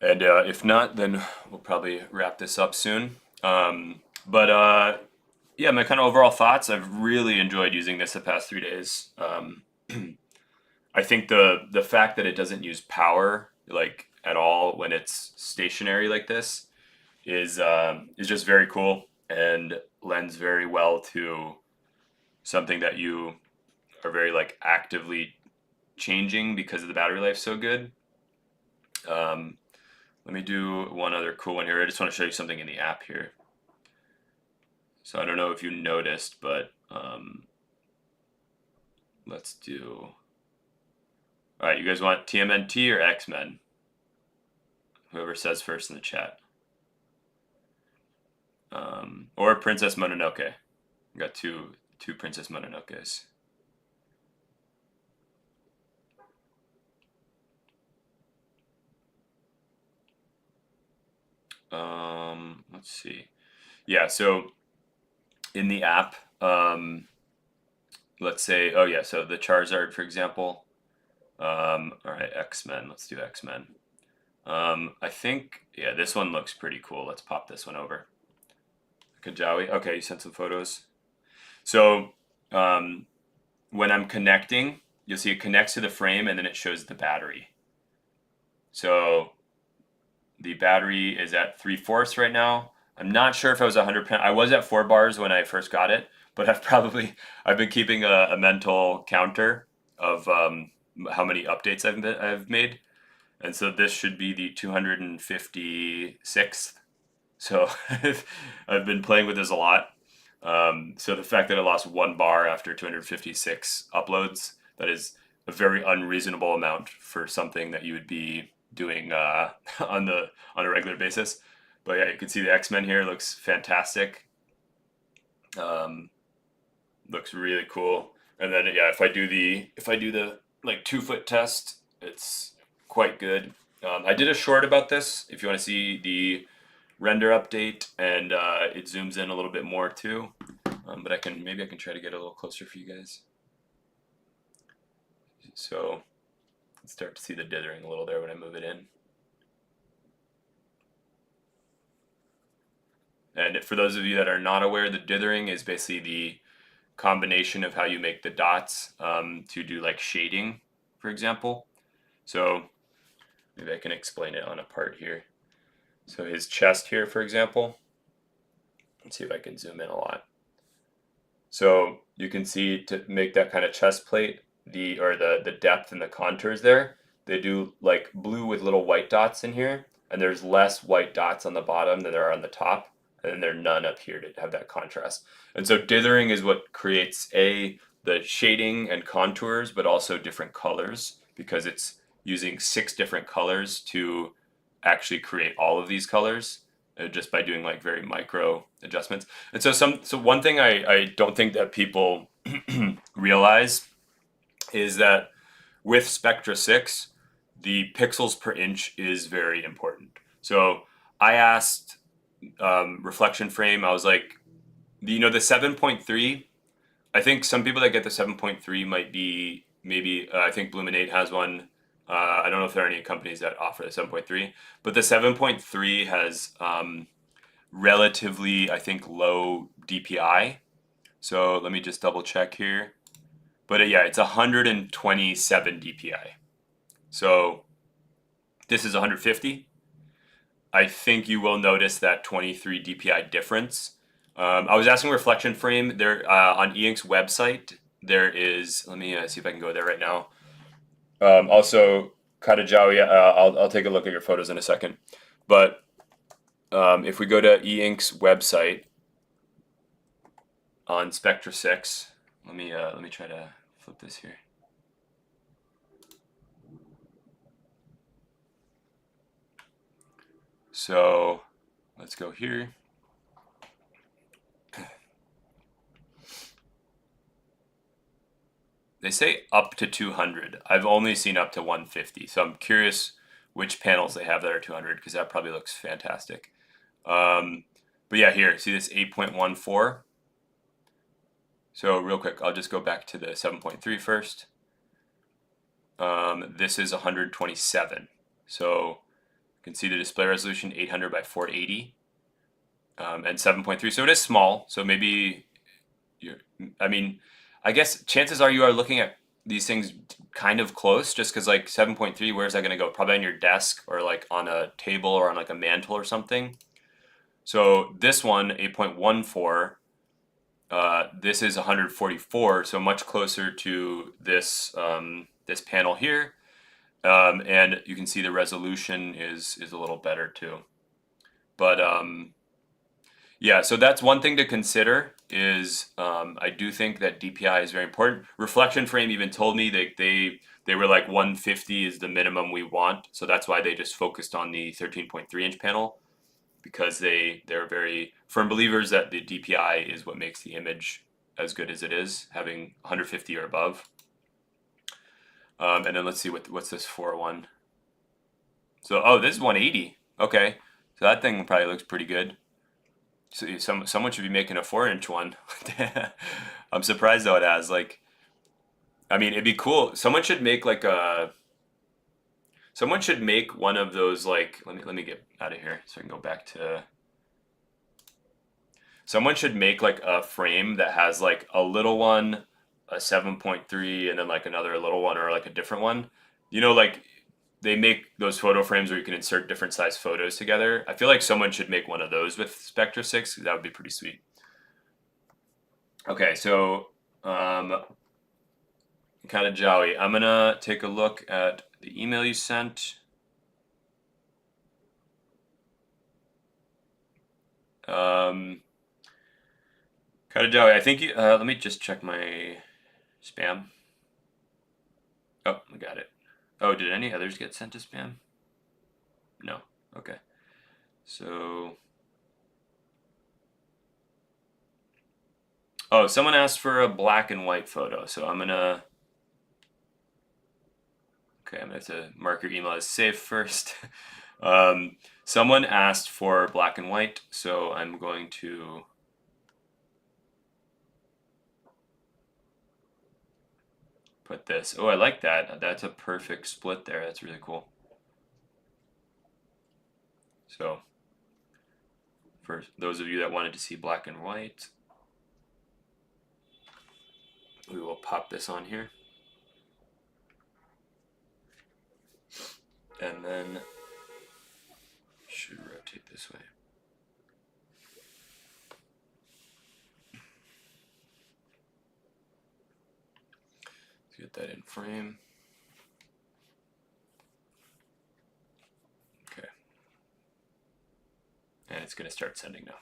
And if not, then we'll probably wrap this up soon. Yeah, my kind of overall thoughts, I've really enjoyed using this the past 3 days. I think the fact that it doesn't use power like at all when it's stationary like this is just very cool and lends very well to something that you are very like actively changing because of the battery life so good. Let me do one other cool one here. I just want to show you something in the app here. So I don't know if you noticed, but let's do. All right, you guys want TMNT or X-Men? Whoever says first in the chat. Or Princess Mononoke. We got two Princess Mononokes. Let's see. Yeah, so in the app, let's say, oh yeah, so the Charizard, for example. All right, X-Men. Let's do X-Men. I think, yeah, this one looks pretty cool. Let's pop this one over. Kajawi. Okay, you sent some photos. So when I'm connecting, you'll see it connects to the frame and then it shows the battery. So the battery is at 3/4 right now. I'm not sure if I was 100%. I was at 4 bars when I first got it, but I've been keeping a mental counter of how many updates I've made. And so this should be the 256th. So I've been playing with this a lot. So the fact that I lost 1 bar after 256 uploads, that is a very unreasonable amount for something that you would be doing on a regular basis. But yeah, you can see the X-Men here looks fantastic. Looks really cool. And then yeah, if I do the like 2-foot test, it's quite good. I did a short about this. If you want to see the render update, and it zooms in a little bit more too. But maybe I can try to get a little closer for you guys. So start to see the dithering a little there when I move it in. And for those of you that are not aware, the dithering is basically the combination of how you make the dots to do like shading, for example. So maybe I can explain it on a part here. So his chest here, for example. Let's see if I can zoom in a lot. So you can see to make that kind of chest plate, the depth and the contours there, they do like blue with little white dots in here, and there's less white dots on the bottom than there are on the top, and then there are none up here to have that contrast. And so dithering is what creates the shading and contours, but also different colors, because it's using 6 different colors to actually create all of these colors just by doing like very micro adjustments. And so one thing I don't think that people realize is that with Spectra 6, the pixels per inch is very important. So I asked Reflection Frame, I was like, the 7.3, I think some people that get the 7.3 might be maybe, I think Bluminate has one. I don't know if there are any companies that offer the 7.3, but the 7.3 has relatively, I think, low DPI. So let me just double check here. But yeah, it's 127 DPI. So this is 150. I think you will notice that 23 DPI difference. I was asking Reflection Frame, they're on E-Ink's website. there is, let me see if I can go there right now. Also, Katajawi, I'll take a look at your photos in a second. But if we go to e-ink's website on Spectra 6, let me try to flip this here. So let's go here. They say up to 200. I've only seen up to 150. So I'm curious which panels they have that are 200 because that probably looks fantastic. But yeah, here, see this 8.14? So real quick, I'll just go back to the 7.3 first. This is 127. So you can see the display resolution 800 by 480 and 7.3. So it is small. So maybe I mean, I guess chances are you are looking at these things kind of close just because like 7.3, where's that going to go? Probably on your desk or like on a table or on like a mantle or something. So this one, 8.14, this is 144, so much closer to this this panel here. And you can see the resolution is a little better too. But yeah, so that's one thing to consider is I do think that DPI is very important. Reflection Frame even told me they were like 150 is the minimum we want. So that's why they just focused on the 13.3-inch panel because they're very firm believers that the DPI is what makes the image as good as it is, having 150 or above. And then let's see what's this 401. So this is 180. Okay, so that thing probably looks pretty good. So someone should be making a 4-inch one. I'm surprised though it has like. I mean, it'd be cool. Someone should make like a. Someone should make one of those like. Let me get out of here so I can go back to. Someone should make like a frame that has like a little one, a 7.3, and then like another little one or like a different one. You know, like they make those photo frames where you can insert different size photos together. I feel like someone should make one of those with Spectra 6. That would be pretty sweet. Okay, so Katajawi, I'm gonna take a look at the email you sent. Katajawi, I think you. Let me just check my spam. Oh, I got it. Oh, did any others get sent to spam? No. Okay. So. Oh, someone asked for a black and white photo, so I'm gonna. Okay, I'm gonna have to mark your email as safe first. Someone asked for black and white, so I'm going to. Put this. Oh, I like that. That's a perfect split there. That's really cool. So, for those of you that wanted to see black and white, we will pop this on here. And then should rotate this way. Let's get that in frame. Okay. And it's going to start sending now.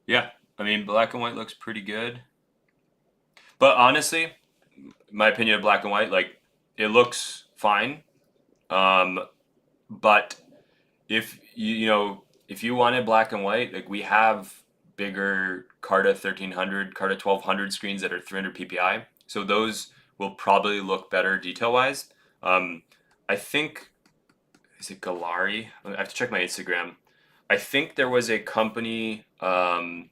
Yeah, I mean, black and white looks pretty good. But honestly, my opinion of black and white, like, it looks fine. But if if you wanted black and white, like we have bigger Carta 1300, Carta 1200 screens that are 300 ppi, so those will probably look better detail wise. I think is it Galari? I have to check my Instagram. I think there was a company. I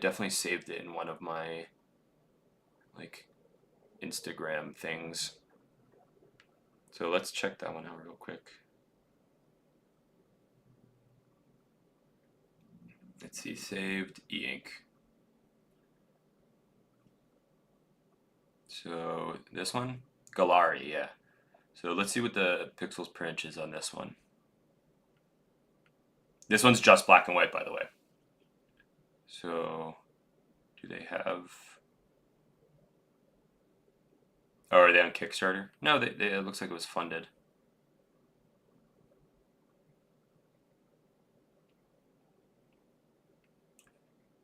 definitely saved it in one of my like Instagram things. So let's check that one out real quick. Let's see, saved e-ink. So this one, Galari, yeah. So let's see what the pixels per inch is on this one. This one's just black and white, by the way. So do they have? Oh, are they on Kickstarter? No, it looks like it was funded.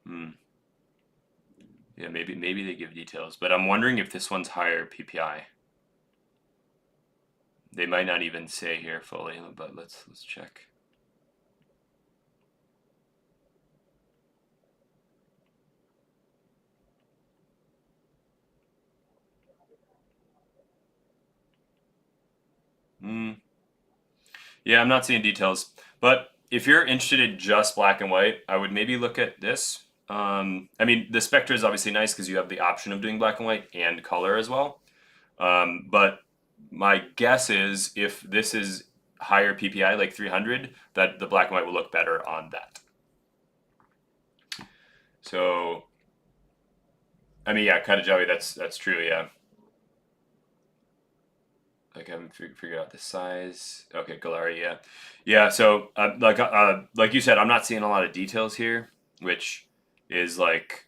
Hmm. Yeah, maybe they give details, but I'm wondering if this one's higher PPI. They might not even say here fully, but let's check. Hmm. Yeah, I'm not seeing details, but if you're interested in just black and white, I would maybe look at this. I mean, the Spectra is obviously nice because you have the option of doing black and white and color as well. But my guess is if this is higher PPI, like 300, that the black and white will look better on that. So, I mean, yeah, Katajawi, that's true, yeah. Like I haven't figured out the size. Okay, Galari, yeah, yeah. So like you said, I'm not seeing a lot of details here, which is like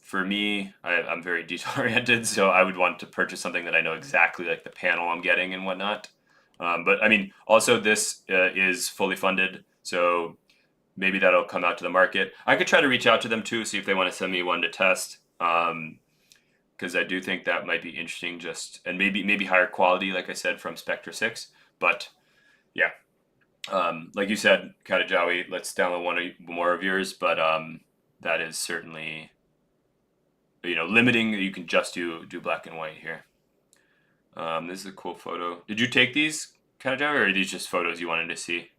for me, I'm very detail oriented, so I would want to purchase something that I know exactly like the panel I'm getting and whatnot. But I mean, also this is fully funded, so maybe that'll come out to the market. I could try to reach out to them too, see if they want to send me one to test. Because I do think that might be interesting. Just and maybe higher quality, like I said, from Spectra 6. But yeah, like you said, Katajawi, let's download more of yours. But that is certainly limiting. You can just do black and white here. This is a cool photo. Did you take these, Katajawi, or are these just photos you wanted to see?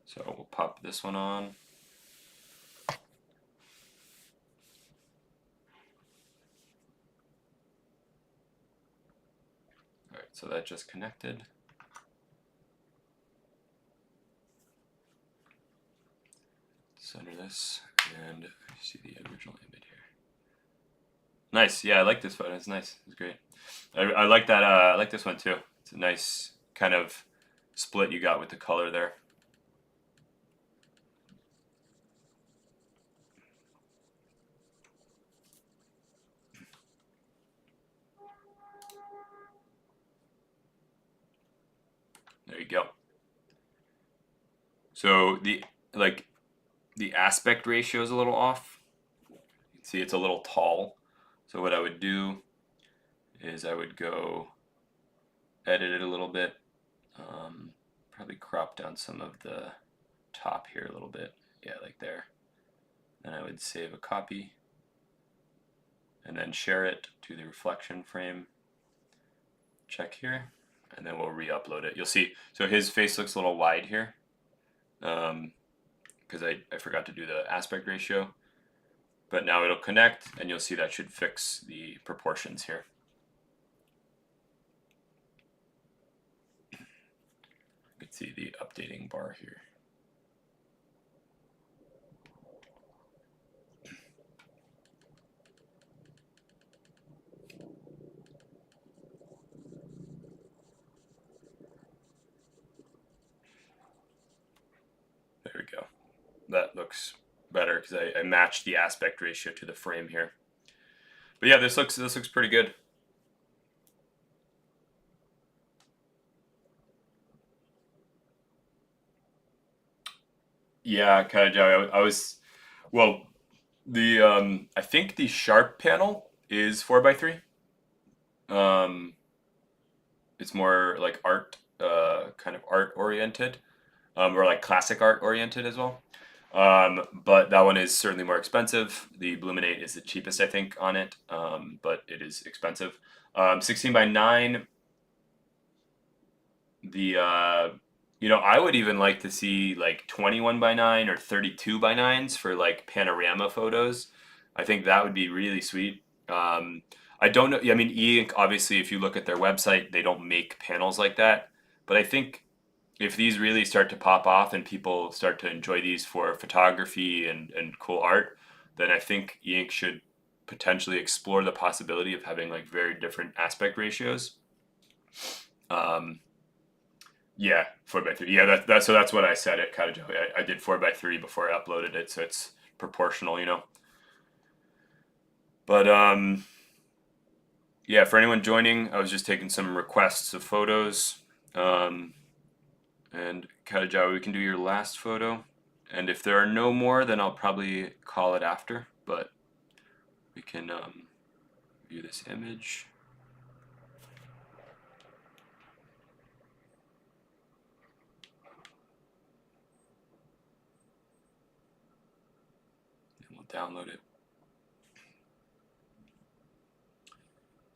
So we'll pop this one on. All right, so that just connected. Center this, and see the original image here. Nice, yeah, I like this photo. It's nice. It's great. I like that. I like this one too. It's a nice kind of split you got with the color there. There you go. So the aspect ratio is a little off. See, it's a little tall. So what I would do is I would go edit it a little bit. Probably crop down some of the top here a little bit. Yeah, like there. Then I would save a copy and then share it to the reflection frame. Check here, and then we'll re-upload it. You'll see, so his face looks a little wide here because I forgot to do the aspect ratio. But now it'll connect, and you'll see that should fix the proportions here. You can see the updating bar here. There we go. That looks better because I matched the aspect ratio to the frame here. But yeah, this looks pretty good. Yeah, kind of. I was well. The I think the sharp panel is 4x3. Um, it's more like art, kind of art oriented, or like classic art oriented as well. But that one is certainly more expensive. The Bluminate is the cheapest, I think, on it, but it is expensive. 16:9. The I would even like to see like 21:9 or 32:9s for like panorama photos. I think that would be really sweet. I don't know. I mean, E-Ink, obviously, if you look at their website, they don't make panels like that. But I think if these really start to pop off and people start to enjoy these for photography and cool art, then I think E-ink should potentially explore the possibility of having like very different aspect ratios. Yeah, 4:3. Yeah, so that's what I said at Katajo. I did 4:3 before I uploaded it, so it's proportional, you know. But yeah, for anyone joining, I was just taking some requests of photos. And Katajawa, we can do your last photo. And if there are no more, then I'll probably call it after. But we can view this image. And we'll download it.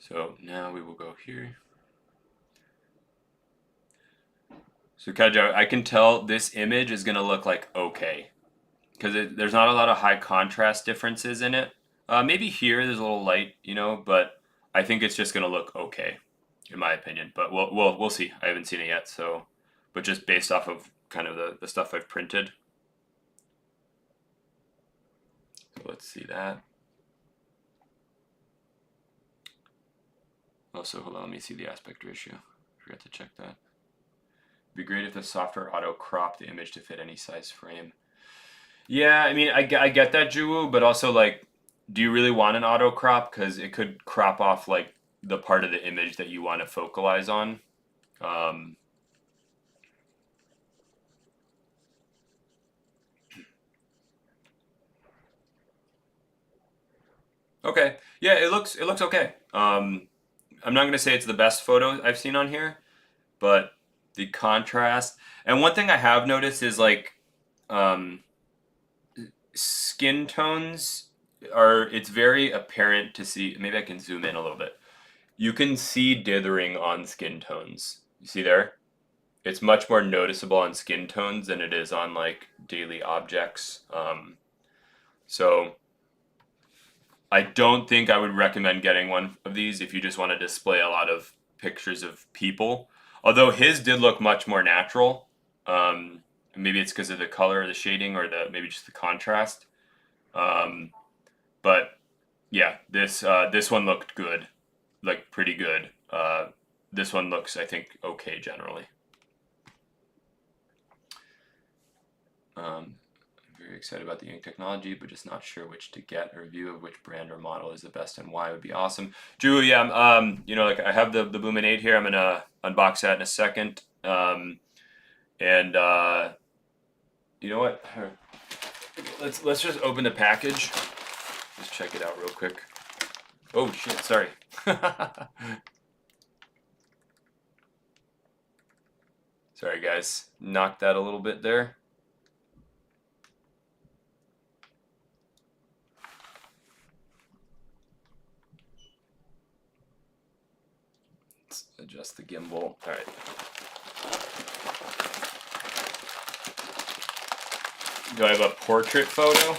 So now we will go here. So Katajawa, I can tell this image is going to look like okay. Because there's not a lot of high contrast differences in it. Maybe here there's a little light, you know, but I think it's just going to look okay, in my opinion. But we'll see. I haven't seen it yet, so but just based off of kind of the stuff I've printed. So let's see that. Also, hold on, let me see the aspect ratio. Forgot to check that. It'd be great if the software auto cropped the image to fit any size frame. Yeah, I mean, I get that, Juwu, but also like, do you really want an auto crop? Because it could crop off like the part of the image that you want to focalize on. Okay, yeah, it looks okay. I'm not gonna say it's the best photo I've seen on here, but the contrast and one thing I have noticed is like um, skin tones are. It's very apparent to see. Maybe I can zoom in a little bit. You can see dithering on skin tones. You see there? It's much more noticeable on skin tones than it is on like daily objects. So I don't think I would recommend getting one of these if you just want to display a lot of pictures of people. Although his did look much more natural. Maybe it's because of the color, or the shading, or the maybe just the contrast. Um, but yeah, this one looked good, like pretty good. This one looks, I think, okay generally. I'm very excited about the ink technology, but just not sure which to get. A review of which brand or model is the best and why would be awesome. Drew, yeah, you know, like I have the Lumen 8 here. I'm gonna unbox that in a second. And you know what? Let's just open the package. Just check it out real quick. Oh shit! Sorry. Sorry, guys. Knocked that a little bit there. Let's adjust the gimbal. All right. Do I have a portrait photo?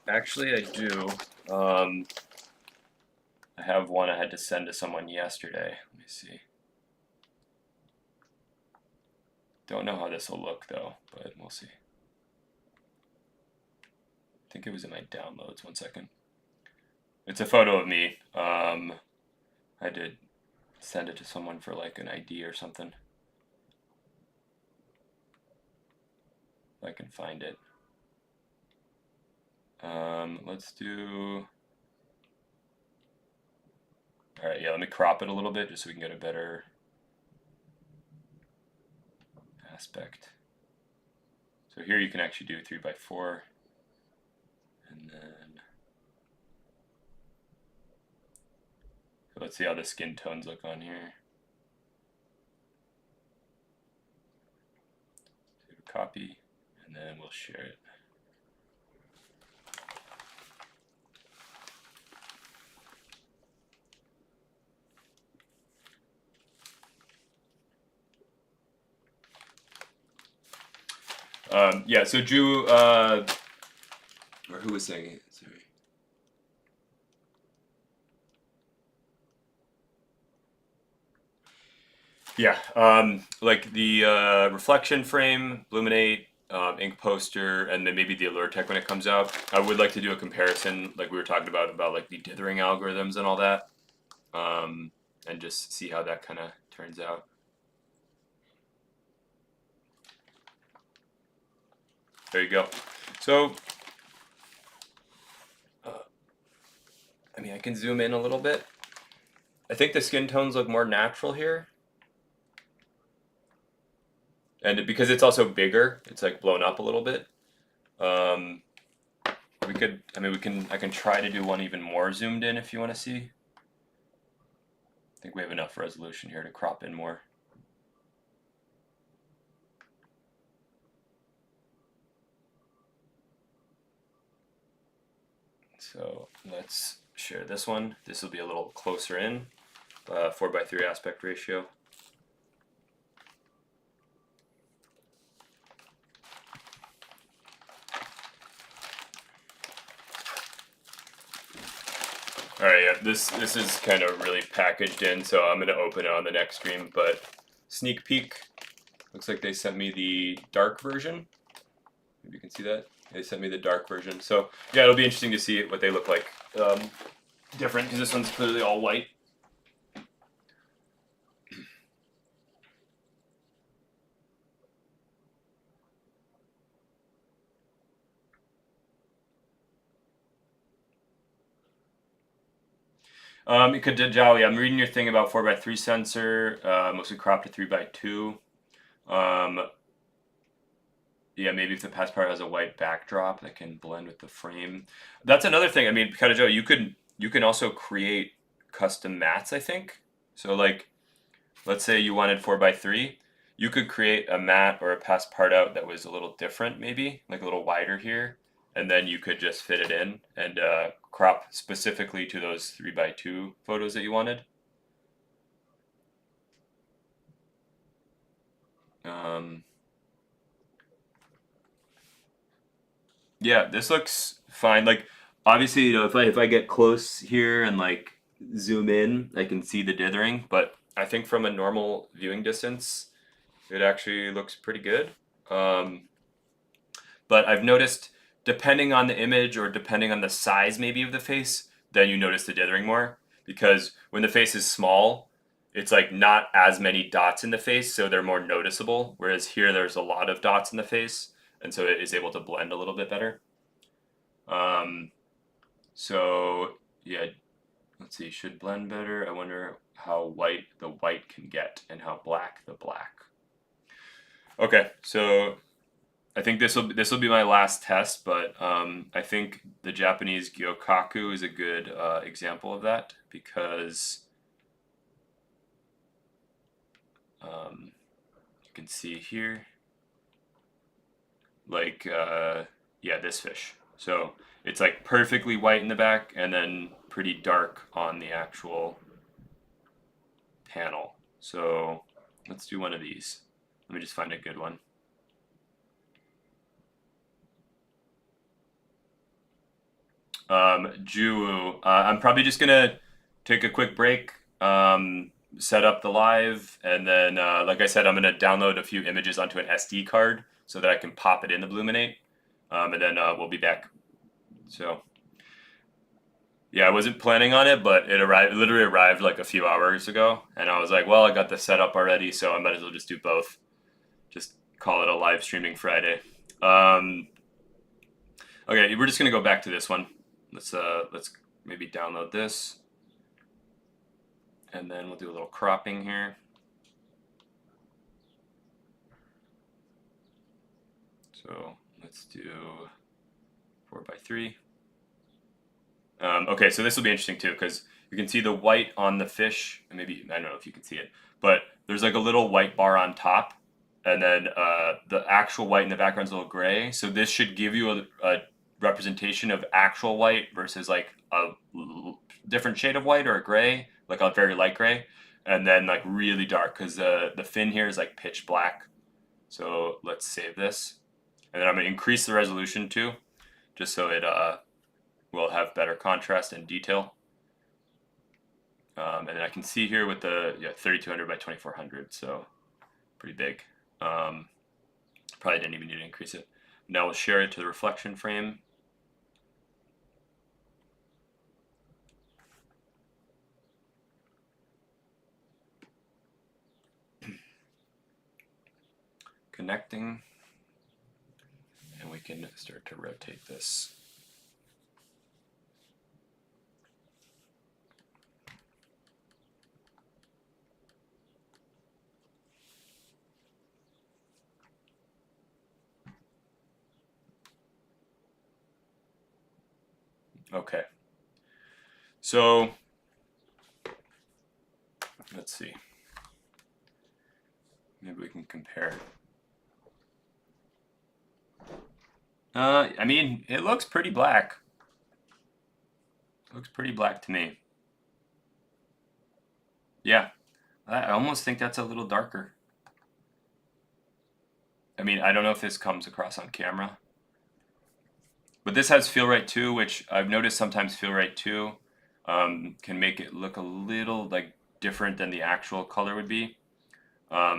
Actually, I do. I have one I had to send to someone yesterday. Let me see. Don't know how this will look though, but we'll see. I think it was in my downloads. 1 second. It's a photo of me. I had to send it to someone for like an ID or something. If I can find it. Let's do. All right, yeah. Let me crop it a little bit just so we can get a better aspect. So here you can actually do 3x4, and then so let's see how the skin tones look on here. Save a copy, and then we'll share it. Yeah, so Drew, or who was saying it? Sorry. Yeah, like the reflection frame, Luminate, ink poster, and then maybe the allure tech when it comes out. I would like to do a comparison, like we were talking about like the dithering algorithms and all that, and just see how that kind of turns out. There you go. So, I mean, I can zoom in a little bit. I think the skin tones look more natural here. And because it's also bigger, it's like blown up a little bit. We could, I mean, I can try to do one even more zoomed in if you want to see. I think we have enough resolution here to crop in more. So let's share this one. This will be a little closer in, 4:3 aspect ratio. All right, yeah, this is kind of really packaged in, so I'm gonna open it on the next stream. But sneak peek, looks like they sent me the dark version. Maybe you can see that. They sent me the dark version. So yeah, it'll be interesting to see what they look like. Different, because this one's clearly all white. Jawi, I'm reading your thing about 4:3 sensor, mostly cropped to 3:2. Yeah, maybe if the pass part has a white backdrop that can blend with the frame. That's another thing. I mean, Joe, you can also create custom mats, I think. So like, let's say you wanted 4:3, you could create a mat or a pass part out that was a little different, maybe like a little wider here, and then you could just fit it in and crop specifically to those 3:2 photos that you wanted. Yeah, this looks fine. Like obviously, if I get close here and like zoom in, I can see the dithering, but I think from a normal viewing distance, it actually looks pretty good. Um, but I've noticed depending on the image or depending on the size maybe of the face, then you notice the dithering more because when the face is small, it's like not as many dots in the face, so they're more noticeable. Whereas here, there's a lot of dots in the face, and so it is able to blend a little bit better. Um, so yeah, let's see, should blend better. I wonder how white the white can get and how black the black. Okay, so I think this will be my last test, but I think the Japanese Gyokaku is a good example of that because you can see here, like yeah, this fish. So it's like perfectly white in the back and then pretty dark on the actual panel. So let's do one of these. Let me just find a good one. Juwu, I'm probably just gonna take a quick break, set up the live, and then, like I said, I'm gonna download a few images onto an SD card so that I can pop it in the Bluminate, and then we'll be back. So, yeah, I wasn't planning on it, but it literally arrived like a few hours ago, and I was like, well, I got this set up already, so I might as well just do both. Just call it a live streaming Friday. Okay, we're just gonna go back to this one. Let's maybe download this, and then we'll do a little cropping here. So let's do 4:3. Okay, so this will be interesting too because you can see the white on the fish. And maybe I don't know if you can see it, but there's like a little white bar on top, and then the actual white in the background is a little gray. So this should give you a representation of actual white versus like a different shade of white or a gray, like a very light gray, and then like really dark because the fin here is like pitch black. So let's save this, and then I'm gonna increase the resolution too, just so it will have better contrast and detail. And then I can see here with the 3200 by 2400, so pretty big. Probably didn't even need to increase it. Now we'll share it to the reflection frame. Connecting. And we can start to rotate this. Okay. So let's see. Maybe we can compare. I mean, it looks pretty black. Looks pretty black to me. Yeah, I almost think that's a little darker. I mean, I don't know if this comes across on camera. But this has feel right too, which I've noticed sometimes feel right too can make it look a little like different than the actual color would be. I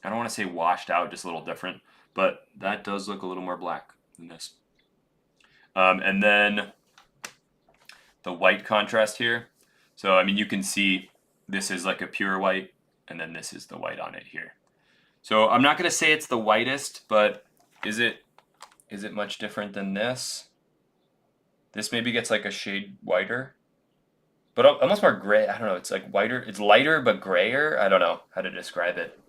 don't want to say washed out, just a little different, but that does look a little more black than this. And then the white contrast here. So, I mean, you can see this is like a pure white, and then this is the white on it here. So I'm not going to say it's the whitest, but is it much different than this? This maybe gets like a shade whiter, but almost more gray. I don't know. It's like whiter. It's lighter but grayer. I don't know how to describe it.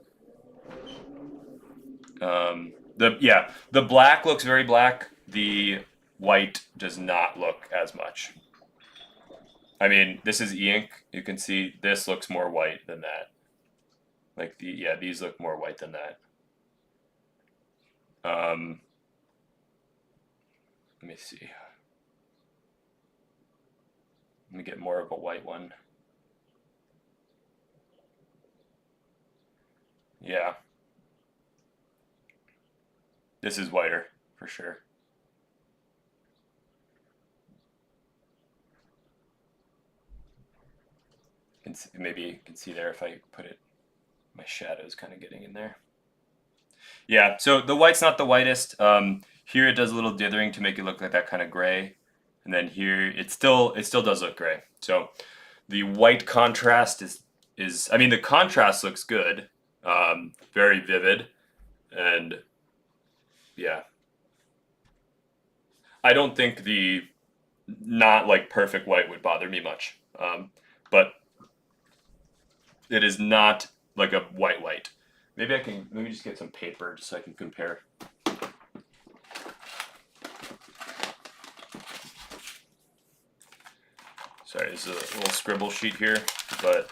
The black looks very black. The white does not look as much. I mean, this is e-ink. You can see this looks more white than that. Like these look more white than that. Let me see. Let me get more of a white one. Yeah. This is whiter for sure. Maybe you can see there if I put it, my shadow's kind of getting in there. Yeah, so the white's not the whitest. Here it does a little dithering to make it look like that kind of gray. And then here it still does look gray. So the white contrast is I mean the contrast looks good, very vivid, and yeah. I don't think the not like perfect white would bother me much, but it is not like a white. Maybe let me just get some paper just so I can compare. Sorry, this is a little scribble sheet here, but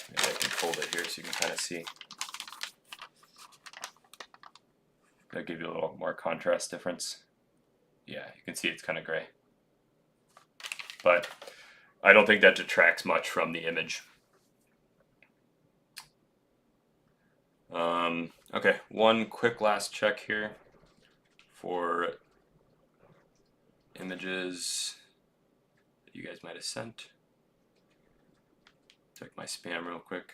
maybe I can fold it here so you can kind of see. That'll give you a little more contrast difference. Yeah, you can see it's kind of gray. But I don't think that detracts much from the image. Okay, one quick last check here for images that you guys might have sent. Check my spam real quick.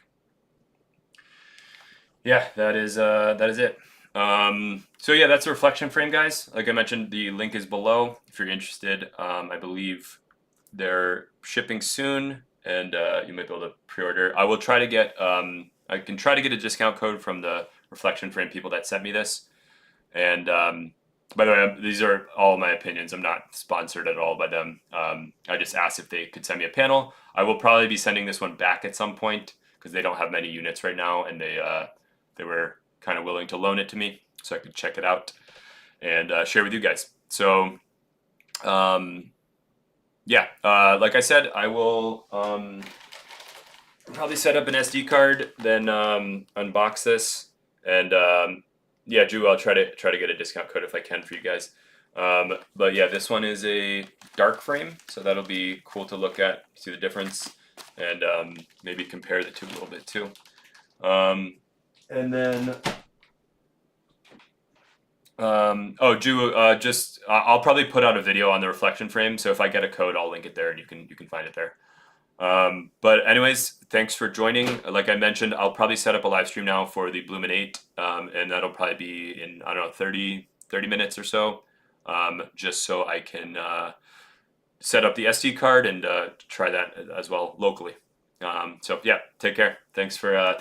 Yeah, that is it. So yeah, that's a reflection frame, guys. Like I mentioned, the link is below if you're interested. I believe they're shipping soon, and you might be able to pre-order. I will try to get I can try to get a discount code from the reflection frame people that sent me this. And by the way, these are all my opinions. I'm not sponsored at all by them. I just asked if they could send me a panel. I will probably be sending this one back at some point because they don't have many units right now, and they were kind of willing to loan it to me so I could check it out and share with you guys. So yeah, like I said, I will probably set up an SD card, then unbox this, and yeah, Drew, I'll try to get a discount code if I can for you guys. But yeah, this one is a dark frame, so that'll be cool to look at, see the difference, and maybe compare the two a little bit too. And then, oh, Drew, I'll probably put out a video on the reflection frame, so if I get a code, I'll link it there, and you can find it there. But anyways, thanks for joining. Like I mentioned, I'll probably set up a live stream now for the Blumen 8, and that'll probably be in, I don't know, 30 minutes or so, just so I can set up the SD card and try that as well locally. So yeah, take care. Thanks for